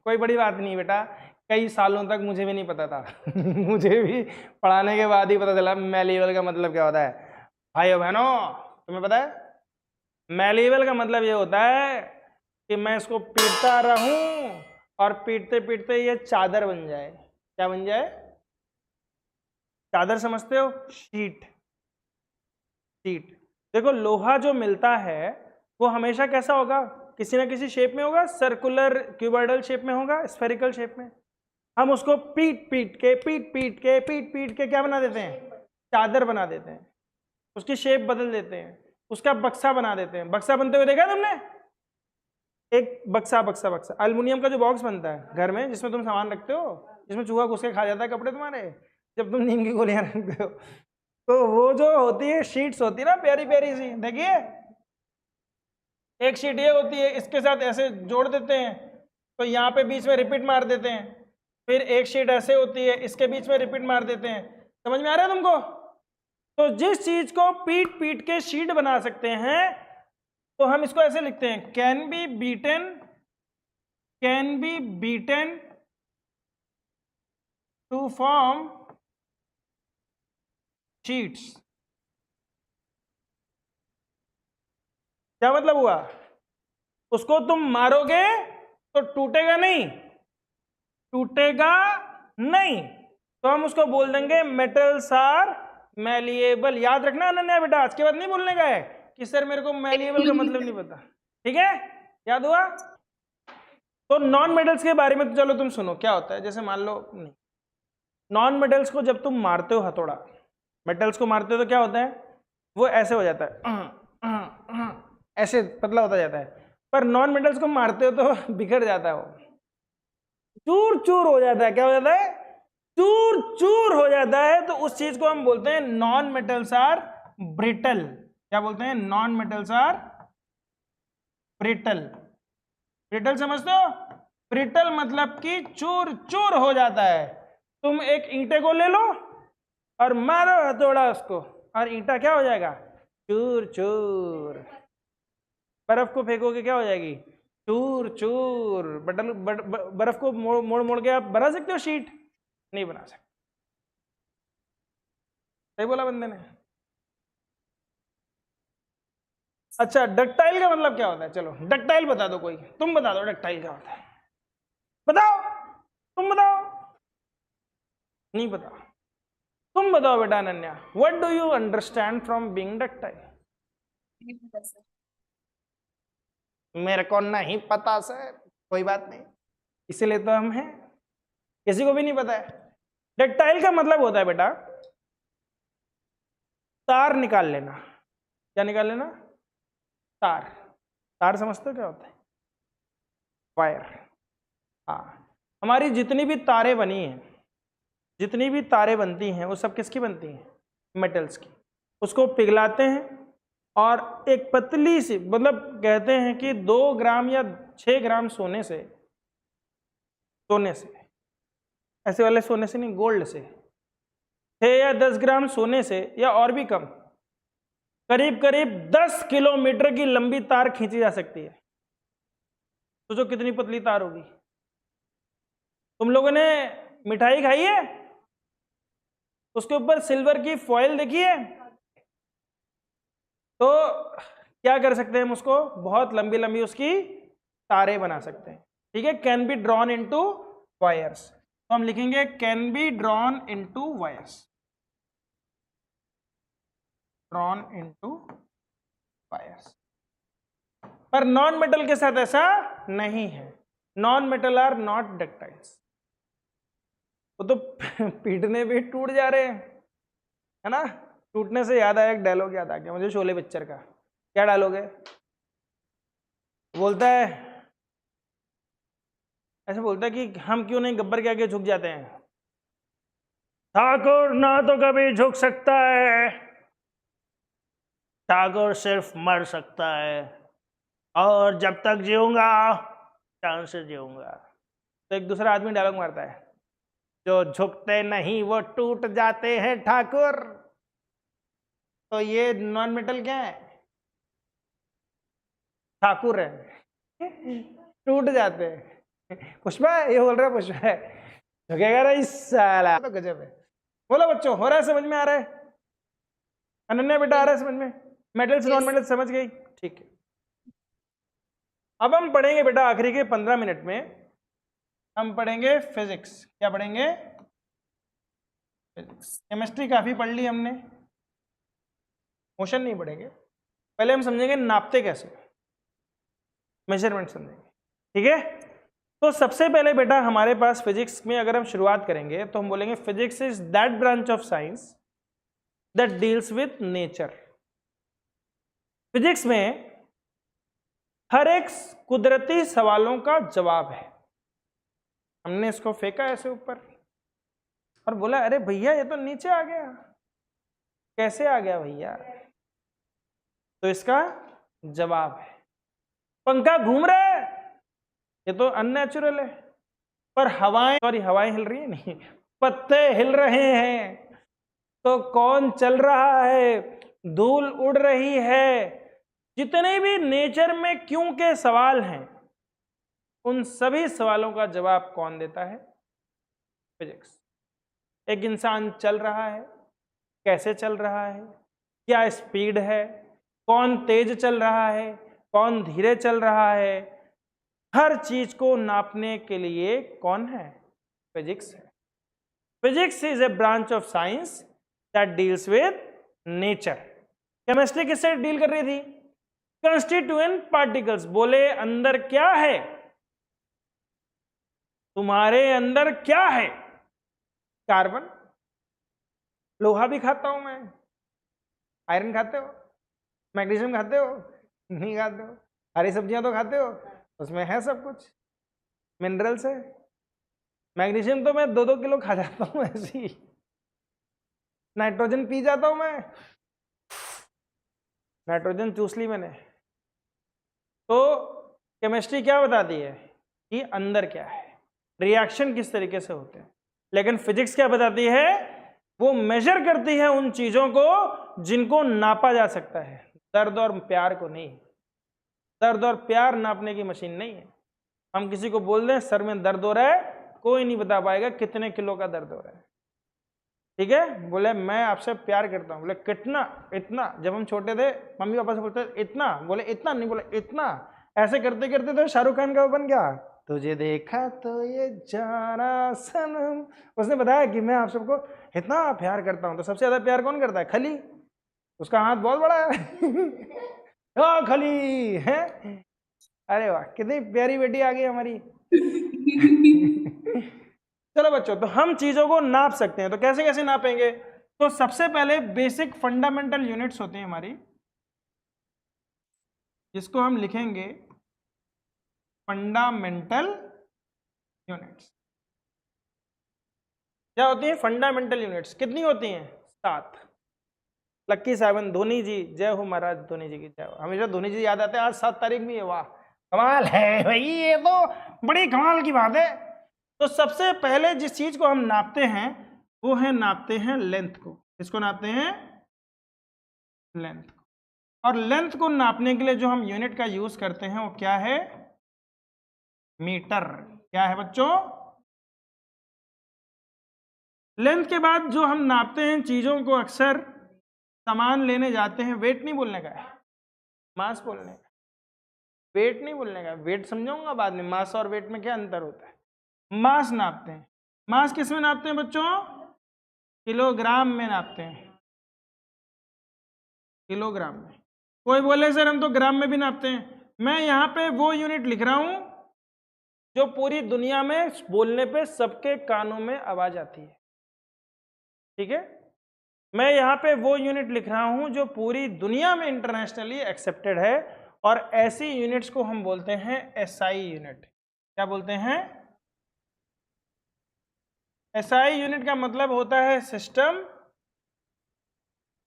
[SPEAKER 1] कोई बड़ी बात नहीं बेटा, कई सालों तक मुझे भी नहीं पता था। मुझे भी पढ़ाने के बाद ही पता चला मैलिएबल का मतलब क्या होता है। भाइयों बहनों, तुम्हें पता है मैलिएबल का मतलब ये होता है कि मैं इसको पीटता रहूं और पीटते पीटते ये चादर बन जाए। क्या बन जाए? चादर समझते हो? Sheet, sheet. देखो लोहा जो मिलता है वो हमेशा कैसा होगा? किसी ना किसी शेप में होगा, सर्कुलर क्यूबॉइडल शेप में होगा, स्फेरिकल शेप में। हम उसको पीट पीट के क्या बना देते हैं? चादर बना देते हैं। उसकी शेप बदल देते हैं, उसका बक्सा बना देते हैं। बक्सा बनते हुए देखा तुमने? एक बक्सा बक्सा बक्सा एल्युमिनियम का जो बॉक्स बनता है घर में, जिसमें तुम सामान रखते हो, जिसमें चूहा घुस के खा जाता है कपड़े तुम्हारे, जब तुम नीम की गोलियां रखते हो, तो वो जो होती है शीट्स होती है ना, प्यारी प्यारी सी। देखिए एक शीट ये होती है, इसके साथ ऐसे जोड़ देते हैं तो यहाँ पे बीच में रिपीट मार देते हैं। फिर एक शीट ऐसे होती है, इसके बीच में रिपीट मार देते हैं। समझ में आ रहा है तुमको? तो जिस चीज को पीट पीट के शीट बना सकते हैं, तो हम इसको ऐसे लिखते हैं, can be beaten to form sheets. क्या मतलब हुआ? उसको तुम मारोगे तो टूटेगा नहीं, टूटेगा नहीं, तो हम उसको बोल देंगे मेटल्स आर मैलिएबल। याद रखना अनन्या बेटा, आज के बाद नहीं बोलने का है कि सर मेरे को मैलिएबल का मतलब नहीं पता। ठीक है, याद हुआ? तो नॉन मेटल्स के बारे में तो चलो तुम सुनो क्या होता है। जैसे मान लो, नहीं, नॉन मेटल्स को जब तुम मारते हो हथौड़ा, मेटल्स को मारते हो तो क्या होता है? वो ऐसे हो जाता है, ऐसे पतला होता जाता है। पर नॉन मेटल्स को मारते हो तो बिखर जाता है, वो चूर चूर हो जाता है। क्या हो जाता है? चूर चूर हो जाता है। तो उस चीज को हम बोलते हैं नॉन मेटल्स आर ब्रिटल। क्या बोलते हैं? Non metals are brittle. Brittle समझते हो? ब्रिटल मतलब कि चूर चूर हो जाता है। तुम एक ईंटे को ले लो और मारो हथौड़ा उसको, और ईंटा क्या हो जाएगा? चूर चूर। बर्फ को फेंकोगे क्या हो जाएगी? चूर चूर। बर्फ को मोड़ मोड़ के आप बना सकते हो शीट? नहीं बना सकते। सही बोला बंदे ने? अच्छा, डक्टाइल का मतलब क्या होता है? चलो डक्टाइल बता दो, कोई तुम बता दो डक्टाइल क्या होता है। बताओ, तुम बताओ। नहीं पता? तुम बताओ बेटा Ananya, what do you understand from being ductile?
[SPEAKER 2] नहीं पता सर।
[SPEAKER 1] मेरे को नहीं पता सर, कोई बात नहीं, इसीलिए तो हम हैं, किसी को भी नहीं पता है। डक्टाइल का मतलब होता है बेटा तार निकाल लेना। क्या निकाल लेना? तार। तार समझते हो क्या होता है? वायर। हाँ, हमारी जितनी भी तारें बनी हैं, जितनी भी तारें बनती हैं वो सब किसकी बनती हैं? मेटल्स की। उसको पिघलाते हैं और एक पतली सी, मतलब कहते हैं कि 2 ग्राम या 6 ग्राम सोने से, ऐसे वाले सोने से नहीं, गोल्ड से, 6 या 10 ग्राम सोने से या और भी कम, करीब करीब 10 किलोमीटर की लंबी तार खींची जा सकती है। सोचो कितनी पतली तार होगी। तुम लोगों ने मिठाई खाई है, उसके ऊपर सिल्वर की फॉइल देखी है, तो क्या कर सकते हैं हम उसको, बहुत लंबी लंबी उसकी तारें बना सकते हैं। ठीक है, can be drawn into wires, तो हम लिखेंगे can be drawn into wires, drawn into wires. पर नॉन मेटल के साथ ऐसा नहीं है, नॉन मेटल आर नॉट डक्टाइल्स। वो तो पीटने भी टूट जा रहे हैं, है ना। टूटने से याद आया, एक डायलॉग याद आ गया मुझे शोले पिक्चर का। क्या डायलॉग है? बोलता है, ऐसे बोलता है कि हम क्यों नहीं गब्बर के आगे झुक जाते हैं। ठाकुर ना तो कभी झुक सकता है, ठाकुर सिर्फ मर सकता है, और जब तक जीऊंगा शान से जीऊंगा। तो एक दूसरा आदमी डायलॉग मारता है, जो झुकते नहीं वो टूट जाते हैं ठाकुर। तो ये नॉन मेटल क्या है? ठाकुर है, टूट जाते हैं। पुष्पा ये बोल रहा है, पुष्पा है झुकेगा ना इस साला, तो गजब है। बोलो बच्चों, हो रहा है, समझ में आ रहा है? अनन्या बेटा आ रहा है समझ में? मेटल्स नॉन मेटल समझ गई? ठीक है। अब हम पढ़ेंगे बेटा आखिरी के 15 मिनट में हम पढ़ेंगे फिजिक्स। क्या पढ़ेंगे? फिजिक्स। केमिस्ट्री काफी पढ़ ली हमने, मोशन नहीं पढ़ेंगे। पहले हम समझेंगे नापते कैसे, मेजरमेंट समझेंगे। ठीक है, तो सबसे पहले बेटा हमारे पास फिजिक्स में अगर हम शुरुआत करेंगे तो हम बोलेंगे physics is that branch of science that deals with nature. Physics में हर एक कुदरती सवालों का जवाब है। हमने इसको फेंका ऐसे ऊपर और बोला अरे भैया ये तो नीचे आ गया, कैसे आ गया भैया? तो इसका जवाब है। पंखा घूम रहा है, ये तो अननेचुरल है। पर हवाएं हिल रही है, नहीं, पत्ते हिल रहे हैं, तो कौन चल रहा है? धूल उड़ रही है। जितने भी नेचर में क्यों के सवाल हैं, उन सभी सवालों का जवाब कौन देता है? फिजिक्स। एक इंसान चल रहा है, कैसे चल रहा है, क्या स्पीड है, कौन तेज चल रहा है, कौन धीरे चल रहा है, हर चीज को नापने के लिए कौन है? फिजिक्स है। Physics is a branch of science that deals with nature. Chemistry किससे डील कर रही थी? Constituent particles. बोले अंदर क्या है? तुम्हारे अंदर क्या है? कार्बन। लोहा भी खाता हूं मैं। आयरन खाते हो? मैग्नीशियम खाते हो? नहीं खाते हो। हरी सब्जियां तो खाते हो, उसमें है सब कुछ, मिनरल्स है। मैग्नीशियम तो मैं 2-2 किलो खा जाता हूं ऐसे ही। नाइट्रोजन पी जाता हूं मैं, नाइट्रोजन चूस ली मैंने। तो केमिस्ट्री क्या बताती है कि अंदर क्या है, रिएक्शन किस तरीके से होते हैं। लेकिन फिजिक्स क्या बताती है? वो मेजर करती है उन चीजों को जिनको नापा जा सकता है, दर्द और प्यार को नहीं। दर्द और प्यार नापने की मशीन नहीं है। हम किसी को बोल दें सर में दर्द हो रहा है, कोई नहीं बता पाएगा कितने किलो का दर्द हो रहा है। ठीक है, बोले मैं आपसे प्यार करता हूँ, बोले कितना, इतना। जब हम छोटे थे मम्मी पापा से बोलते इतना, बोले इतना नहीं, बोले इतना। ऐसे करते करते तो शाहरुख खान का वो बन गया, तुझे देखा तो ये जाना सनम। उसने बताया कि मैं आप सबको इतना प्यार करता हूँ। तो सबसे ज्यादा प्यार कौन करता है? खली, उसका हाथ बहुत बड़ा है। ओ खली है। अरे वाह, कितनी प्यारी बेटी आ गई हमारी। चलो बच्चों, तो हम चीजों को नाप सकते हैं, तो कैसे कैसे नापेंगे? तो सबसे पहले बेसिक फंडामेंटल यूनिट्स होती हैं हमारी, जिसको हम लिखेंगे फंडामेंटल यूनिट्स। क्या होती है फंडामेंटल यूनिट्स? कितनी होती हैं? 7। लक्की 7, धोनी जी, जय हो महाराज धोनी जी की जय हो। हमेशा धोनी जी याद आते हैं, आज 7 तारीख भी है, वाह कमाल है भाई, ये तो बड़ी कमाल की बात है। तो सबसे पहले जिस चीज को हम नापते हैं वो है, नापते हैं लेंथ को। किसको नापते हैं? लेंथ को। और लेंथ को नापने के लिए जो हम यूनिट का यूज करते हैं वो क्या है? मीटर। क्या है बच्चों? लेंथ के बाद जो हम नापते हैं चीजों को, अक्सर सामान लेने जाते हैं, वेट नहीं बोलने का है, मास बोलने का, वेट नहीं बोलने का। वेट समझाऊंगा बाद में, मास और वेट में क्या अंतर होता है। मास नापते हैं। मास किस में नापते हैं बच्चों? किलोग्राम में नापते हैं, किलोग्राम में। कोई बोले सर हम तो ग्राम में भी नापते हैं। मैं यहाँ पे वो यूनिट लिख रहा हूं जो पूरी दुनिया में बोलने पे सबके कानों में आवाज आती है, ठीक है। मैं यहाँ पे वो यूनिट लिख रहा हूं जो पूरी दुनिया में इंटरनेशनली एक्सेप्टेड है, और ऐसी यूनिट्स को हम बोलते हैं एसआई यूनिट। क्या बोलते हैं? एसआई यूनिट का मतलब होता है सिस्टम,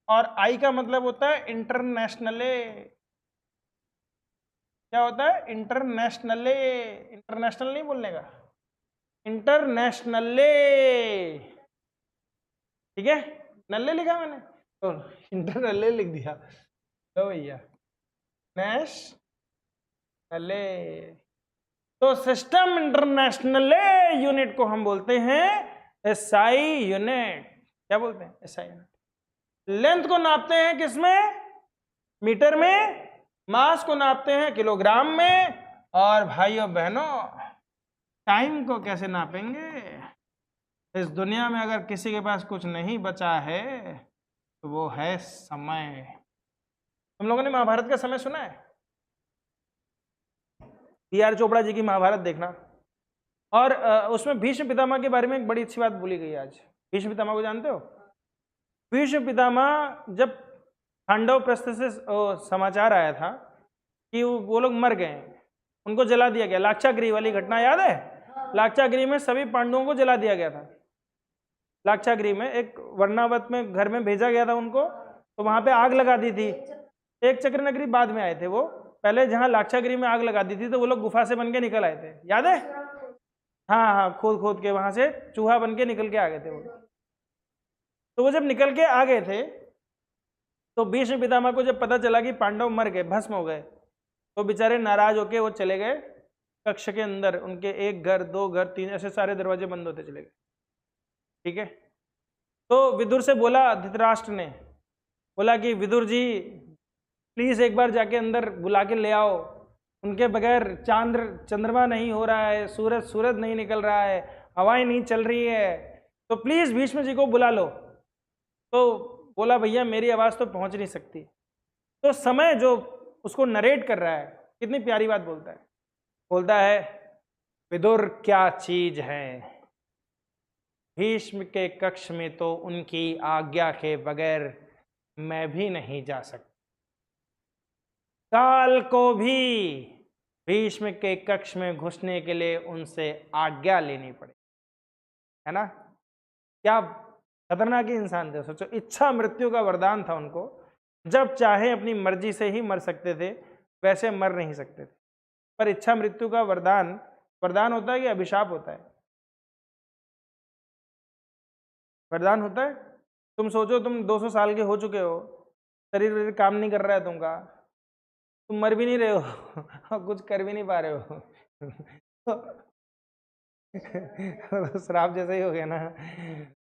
[SPEAKER 1] और आई का मतलब होता है इंटरनेशनले। क्या होता है? इंटरनेशनले। इंटरनेशनल नहीं बोलने का, इंटरनेशनले, ठीक है। नल्ले लिखा मैंने तो इंटरनल्ले लिख दिया, तो भैया नेश नल्ले। तो सिस्टम इंटरनेशनल यूनिट को हम बोलते हैं एसआई यूनिट। क्या बोलते हैं? SI unit. लेंथ को नापते हैं किसमें? मीटर में। मास को नापते हैं किलोग्राम में। और भाइयों बहनों, टाइम को कैसे नापेंगे? इस दुनिया में अगर किसी के पास कुछ नहीं बचा है तो वो है समय। तुम लोगों ने महाभारत का समय सुना है? टी.आर. चोपड़ा जी की महाभारत देखना। और उसमें भीष्म पितामह के बारे में एक बड़ी अच्छी बात बोली गई है आज। भीष्म पितामह को जानते हो? भीष्म पितामह, जब पांडव प्रस्थ से समाचार आया था कि वो लोग मर गए, उनको जला दिया गया। लाक्षागृह वाली घटना याद है? लाक्षागृह में सभी पांडवों को जला दिया गया था। लाक्षागृह में एक वर्णावत में घर में भेजा गया था उनको, तो वहां पे आग लगा दी थी। एक चक्र नगरी बाद में आए थे वो, पहले जहां लाक्षागृह में आग लगा दी थी तो वो लोग गुफा से बन के निकल आए थे, याद है? हाँ हाँ, खोद खोद के वहां से चूहा बन के निकल के आ गए थे वो। तो वो जब निकल के आ गए थे तो भीष्म पितामह को जब पता चला कि पांडव मर गए, भस्म हो गए, तो बेचारे नाराज होके वो चले गए कक्ष के अंदर। उनके 1 घर 2 घर 3 ऐसे सारे दरवाजे बंद होते चले गए, ठीक है। तो विदुर से बोला, धृतराष्ट्र ने बोला कि विदुर जी प्लीज एक बार जाके अंदर बुला के ले आओ, उनके बगैर चंद्रमा नहीं हो रहा है, सूरज नहीं निकल रहा है, हवाएं नहीं चल रही है, तो प्लीज भीष्म जी को बुला लो। तो बोला भैया मेरी आवाज तो पहुंच नहीं सकती। तो समय जो उसको नरेट कर रहा है, कितनी प्यारी बात बोलता है, बोलता है विदुर क्या चीज है, भीष्म के कक्ष में तो उनकी आज्ञा के बगैर मैं भी नहीं जा सकता, काल को भी भीष्म के कक्ष में घुसने के लिए उनसे आज्ञा लेनी पड़े, है ना। क्या खतरनाक इंसान थे, सोचो। इच्छा मृत्यु का वरदान था उनको, जब चाहे अपनी मर्जी से ही मर सकते थे, वैसे मर नहीं सकते थे। पर इच्छा मृत्यु का वरदान वरदान होता है कि अभिशाप होता है? वरदान होता है। तुम सोचो, तुम 200 साल के हो चुके हो, शरीर काम नहीं कर रहा है तुमका, तुम मर भी नहीं रहे हो और कुछ कर भी नहीं पा रहे हो तो श्राप जैसा ही हो गया ना,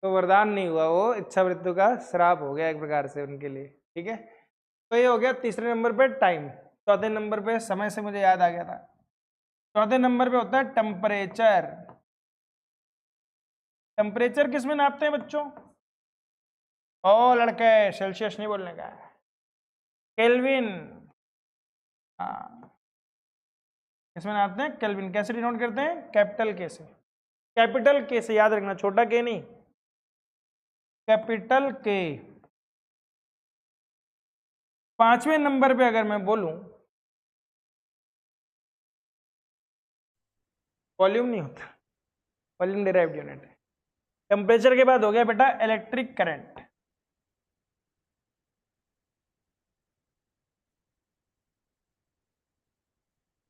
[SPEAKER 1] तो वरदान नहीं हुआ, वो इच्छा मृत्यु का श्राप हो गया एक प्रकार से उनके लिए। ठीक है, तो ये हो गया तीसरे नंबर पे टाइम। चौथे नंबर पे समय से मुझे याद आ गया था, चौथे नंबर पे होता है टेम्परेचर। टेम्परेचर किस में नापते हैं बच्चों? ओ लड़के, सेल्सियस नहीं बोलने का, केल्विन। हाँ, इसमें नापते हैं केल्विन। कैसे डिनोट करते हैं? कैपिटल के से। कैपिटल के से याद रखना, छोटा के नहीं, कैपिटल के। पांचवें नंबर पे अगर मैं बोलूं, वॉल्यूम नहीं होता, वॉल्यूम डिराइव्ड यूनिट है। टेम्परेचर के बाद हो गया बेटा इलेक्ट्रिक करंट।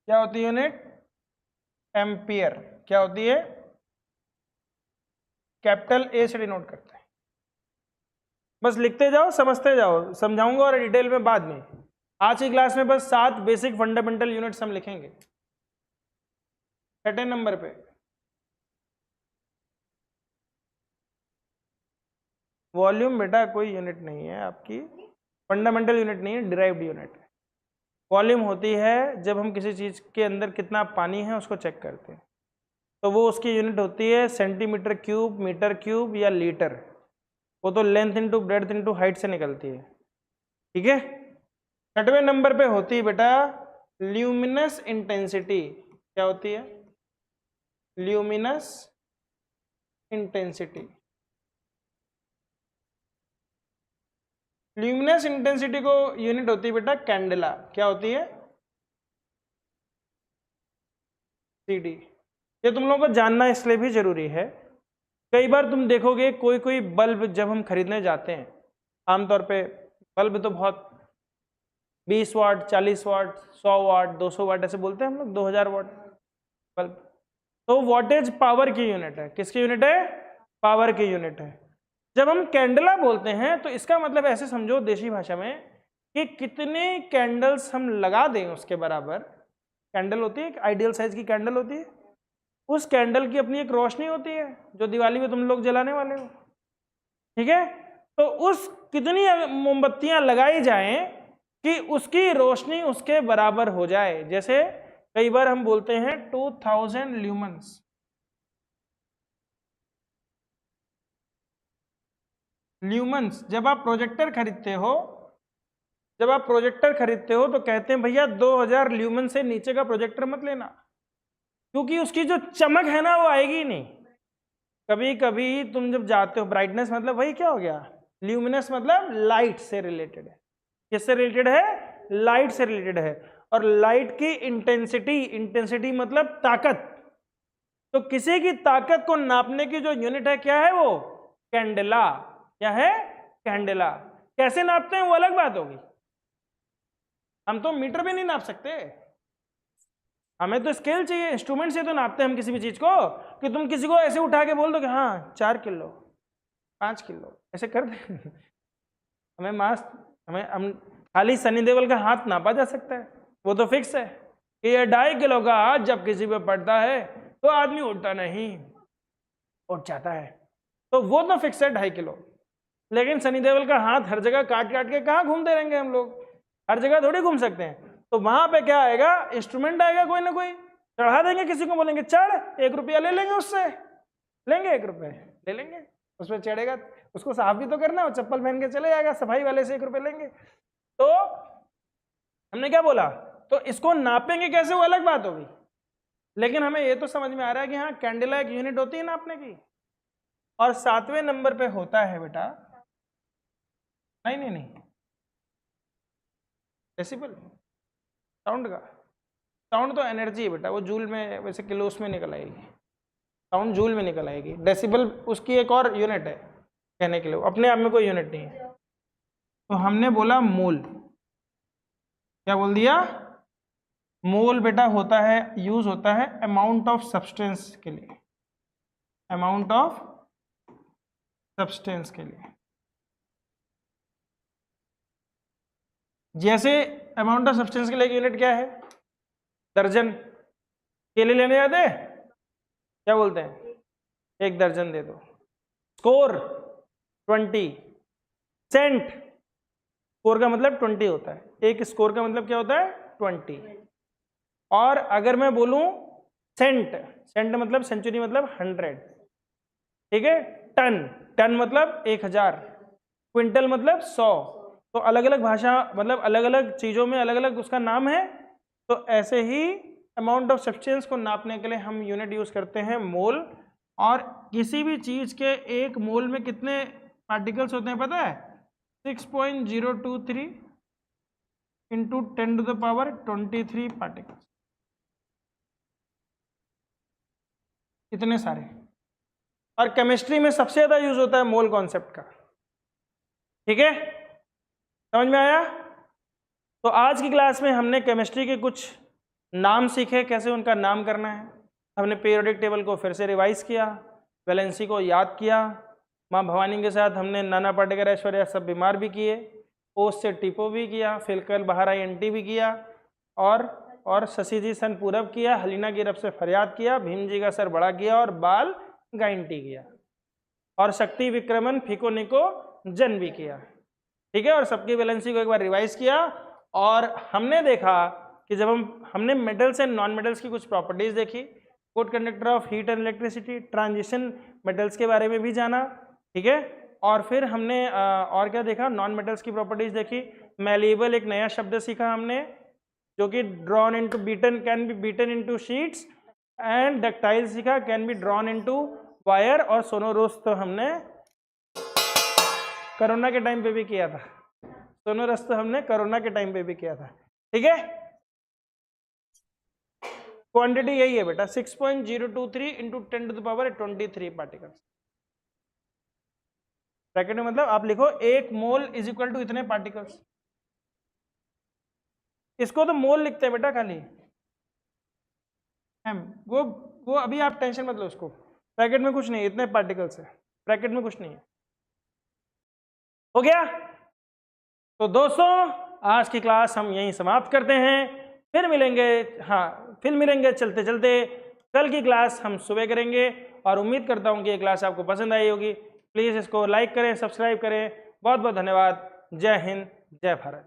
[SPEAKER 1] क्या होती है यूनिट? एम्पियर। क्या होती है? कैपिटल ए से डिनोट करते हैं। बस लिखते जाओ, समझते जाओ, समझाऊंगा और डिटेल में बाद में। आज की क्लास में बस 7 बेसिक फंडामेंटल यूनिट्स हम लिखेंगे। छठे नंबर पे वॉल्यूम बेटा कोई यूनिट नहीं है आपकी, फंडामेंटल यूनिट नहीं है, डिराइव्ड यूनिट है। वॉल्यूम होती है जब हम किसी चीज के अंदर कितना पानी है उसको चेक करते हैं, तो वो उसकी यूनिट होती है सेंटीमीटर क्यूब, मीटर क्यूब या लीटर। वो तो length into breadth into height से निकलती है। ठीक है, छठवें नंबर पे होती है बेटा ल्यूमिनस इंटेंसिटी। क्या होती है? Luminous intensity. ल्यूमिनस इंटेंसिटी को यूनिट होती है बेटा कैंडेला। क्या होती है? CD। ये तुम लोगों को जानना इसलिए भी जरूरी है, कई बार तुम देखोगे कोई कोई बल्ब जब हम खरीदने जाते हैं, आमतौर पे बल्ब तो बहुत 20 वाट, 40 वाट, 100 वाट, 200 वाट ऐसे बोलते हैं हम लोग, 2000 वाट बल्ब। तो वॉटेज पावर की यूनिट है। किसकी यूनिट है? पावर की यूनिट है। जब हम कैंडला बोलते हैं तो इसका मतलब ऐसे समझो देशी भाषा में कि कितने कैंडल्स हम लगा दें उसके बराबर। कैंडल होती है, एक आइडियल साइज की कैंडल होती है, उस कैंडल की अपनी एक रोशनी होती है जो दिवाली में तुम लोग जलाने वाले हो। ठीक है, तो उस कितनी मोमबत्तियां लगाई जाएं कि उसकी रोशनी उसके बराबर हो जाए। जैसे कई बार हम बोलते हैं 2000 ल्यूमन्स। ल्यूमन्स जब आप प्रोजेक्टर खरीदते हो, जब आप प्रोजेक्टर खरीदते हो तो कहते हैं भैया 2000 ल्यूमन से नीचे का प्रोजेक्टर मत लेना, क्योंकि उसकी जो चमक है ना वो आएगी नहीं। कभी कभी तुम जब जाते हो, ब्राइटनेस मतलब वही क्या हो गया, ल्यूमिनस मतलब लाइट से रिलेटेड है। किससे रिलेटेड है? लाइट से रिलेटेड है। और लाइट की इंटेंसिटी, इंटेंसिटी मतलब ताकत, तो किसी की ताकत को नापने की जो यूनिट है क्या है वो? कैंडेला। क्या है? कैंडेला। कैसे नापते हैं वो अलग बात होगी, हम तो मीटर भी नहीं नाप सकते, हमें तो स्केल चाहिए, इंस्ट्रूमेंट से तो नापते हैं हम किसी भी चीज को। कि तुम किसी को ऐसे उठा के बोल दो कि हाँ 4 किलो 5 किलो ऐसे कर दे हमें मास, हम खाली सनी देओल का हाथ नापा जा सकता है, वो तो फिक्स है कि ये 2.5 किलो का हाथ जब किसी पे पड़ता है तो आदमी उठता नहीं, उठ जाता है, तो वो तो फिक्स है 2.5 किलो। लेकिन सनी देओल का हाथ हर जगह काट काट के कहाँ घूमते रहेंगे हम लोग, हर जगह थोड़ी घूम सकते हैं। तो वहां पे क्या आएगा? इंस्ट्रूमेंट आएगा, कोई ना कोई चढ़ा देंगे, किसी को बोलेंगे चढ़, 1 रुपया ले लेंगे, उससे लेंगे 1 रुपये ले लेंगे, उस पर चढ़ेगा, उसको साफ भी तो करना, वो चप्पल पहन के चले जाएगा, सफाई वाले से 1 रुपये लेंगे। तो हमने क्या बोला, तो इसको नापेंगे कैसे वो अलग बात होगी, लेकिन हमें ये तो समझ में आ रहा है कि हाँ कैंडेला एक यूनिट होती है नापने की। और 7वें नंबर पे होता है बेटा, नहीं डेसिबल, साउंड का। साउंड तो एनर्जी है बेटा, वो जूल में, वैसे किलोस में निकल आएगी, साउंड जूल में निकल आएगी। डेसिबल उसकी एक और यूनिट है कहने के लिए, अपने आप में कोई यूनिट नहीं है। तो हमने बोला मोल, क्या बोल दिया? मोल बेटा होता है, यूज होता है अमाउंट ऑफ सब्सटेंस के लिए, अमाउंट ऑफ सब्सटेंस के लिए। जैसे अमाउंट ऑफ सब्सटेंस के लिए यूनिट क्या है? दर्जन। केले लेने जाते क्या बोलते हैं, 1 दर्जन दे दो। स्कोर 20, सेंट, स्कोर का मतलब 20 होता है, एक स्कोर का मतलब क्या होता है 20। और अगर मैं बोलूं सेंट, सेंट मतलब सेंचुरी मतलब 100, ठीक है। टन, टन मतलब 1000, क्विंटल मतलब 100। तो अलग अलग भाषा मतलब अलग अलग चीज़ों में अलग अलग उसका नाम है। तो ऐसे ही अमाउंट ऑफ सब्सटेंस को नापने के लिए हम यूनिट यूज करते हैं मोल। और किसी भी चीज के एक मोल में कितने पार्टिकल्स होते हैं पता है, 6.023 इंटू 10⁻23 पार्टिकल्स, इतने सारे। और केमिस्ट्री में सबसे ज्यादा यूज होता है मोल कॉन्सेप्ट का, ठीक है, समझ में आया। तो आज की क्लास में हमने केमिस्ट्री के कुछ नाम सीखे, कैसे उनका नाम करना है। हमने पीरियोडिक टेबल को फिर से रिवाइज किया, वैलेंसी को याद किया, माँ भवानी के साथ हमने नाना पाटेकर ऐश्वर्या सब बीमार भी किए, ओस से टिपो भी किया, फिर कल बाहर आई एंटी भी किया, और शशि जी सन पूरब किया, हलीना की रब से फरियाद किया, भीम जी का सर बड़ा किया और बाल गाइंटी किया, और शक्ति विक्रमन फिको निको जन भी किया, ठीक है। और सबकी वैलेंसी को एक बार रिवाइज किया। और हमने देखा कि जब हमने मेटल्स एंड नॉन मेटल्स की कुछ प्रॉपर्टीज देखी, good conductor of heat and electricity, transition metals के बारे में भी जाना, ठीक है। और फिर हमने और क्या देखा, नॉन मेटल्स की प्रॉपर्टीज देखी। मैलिएबल एक नया शब्द सीखा हमने, जो कि drawn into beaten, can be beaten into sheets, and ductile सीखा, can be drawn into wire. और सोनोरोस तो हमने कोरोना के टाइम पे भी किया था, सोनोरस तो हमने कोरोना के टाइम पे भी किया था, ठीक है। क्वांटिटी यही है बेटा, 6.023 इंटू 10⁻23 पार्टिकल्स। ब्रैकेट में मतलब आप लिखो 1 मोल इज इक्वल टू इतने पार्टिकल्स। इसको तो मोल लिखते हैं बेटा खाली, एम, वो अभी आप टेंशन मत लो उसको, ब्रैकेट में कुछ नहीं, इतने पार्टिकल्स है, ब्रैकेट में कुछ नहीं है। हो गया। तो दोस्तों आज की क्लास हम यहीं समाप्त करते हैं, फिर मिलेंगे, हाँ फिर मिलेंगे चलते चलते। कल की क्लास हम सुबह करेंगे, और उम्मीद करता हूँ कि ये क्लास आपको पसंद आई होगी। प्लीज़ इसको लाइक करें, सब्सक्राइब करें। बहुत बहुत धन्यवाद। जय हिंद, जय भारत।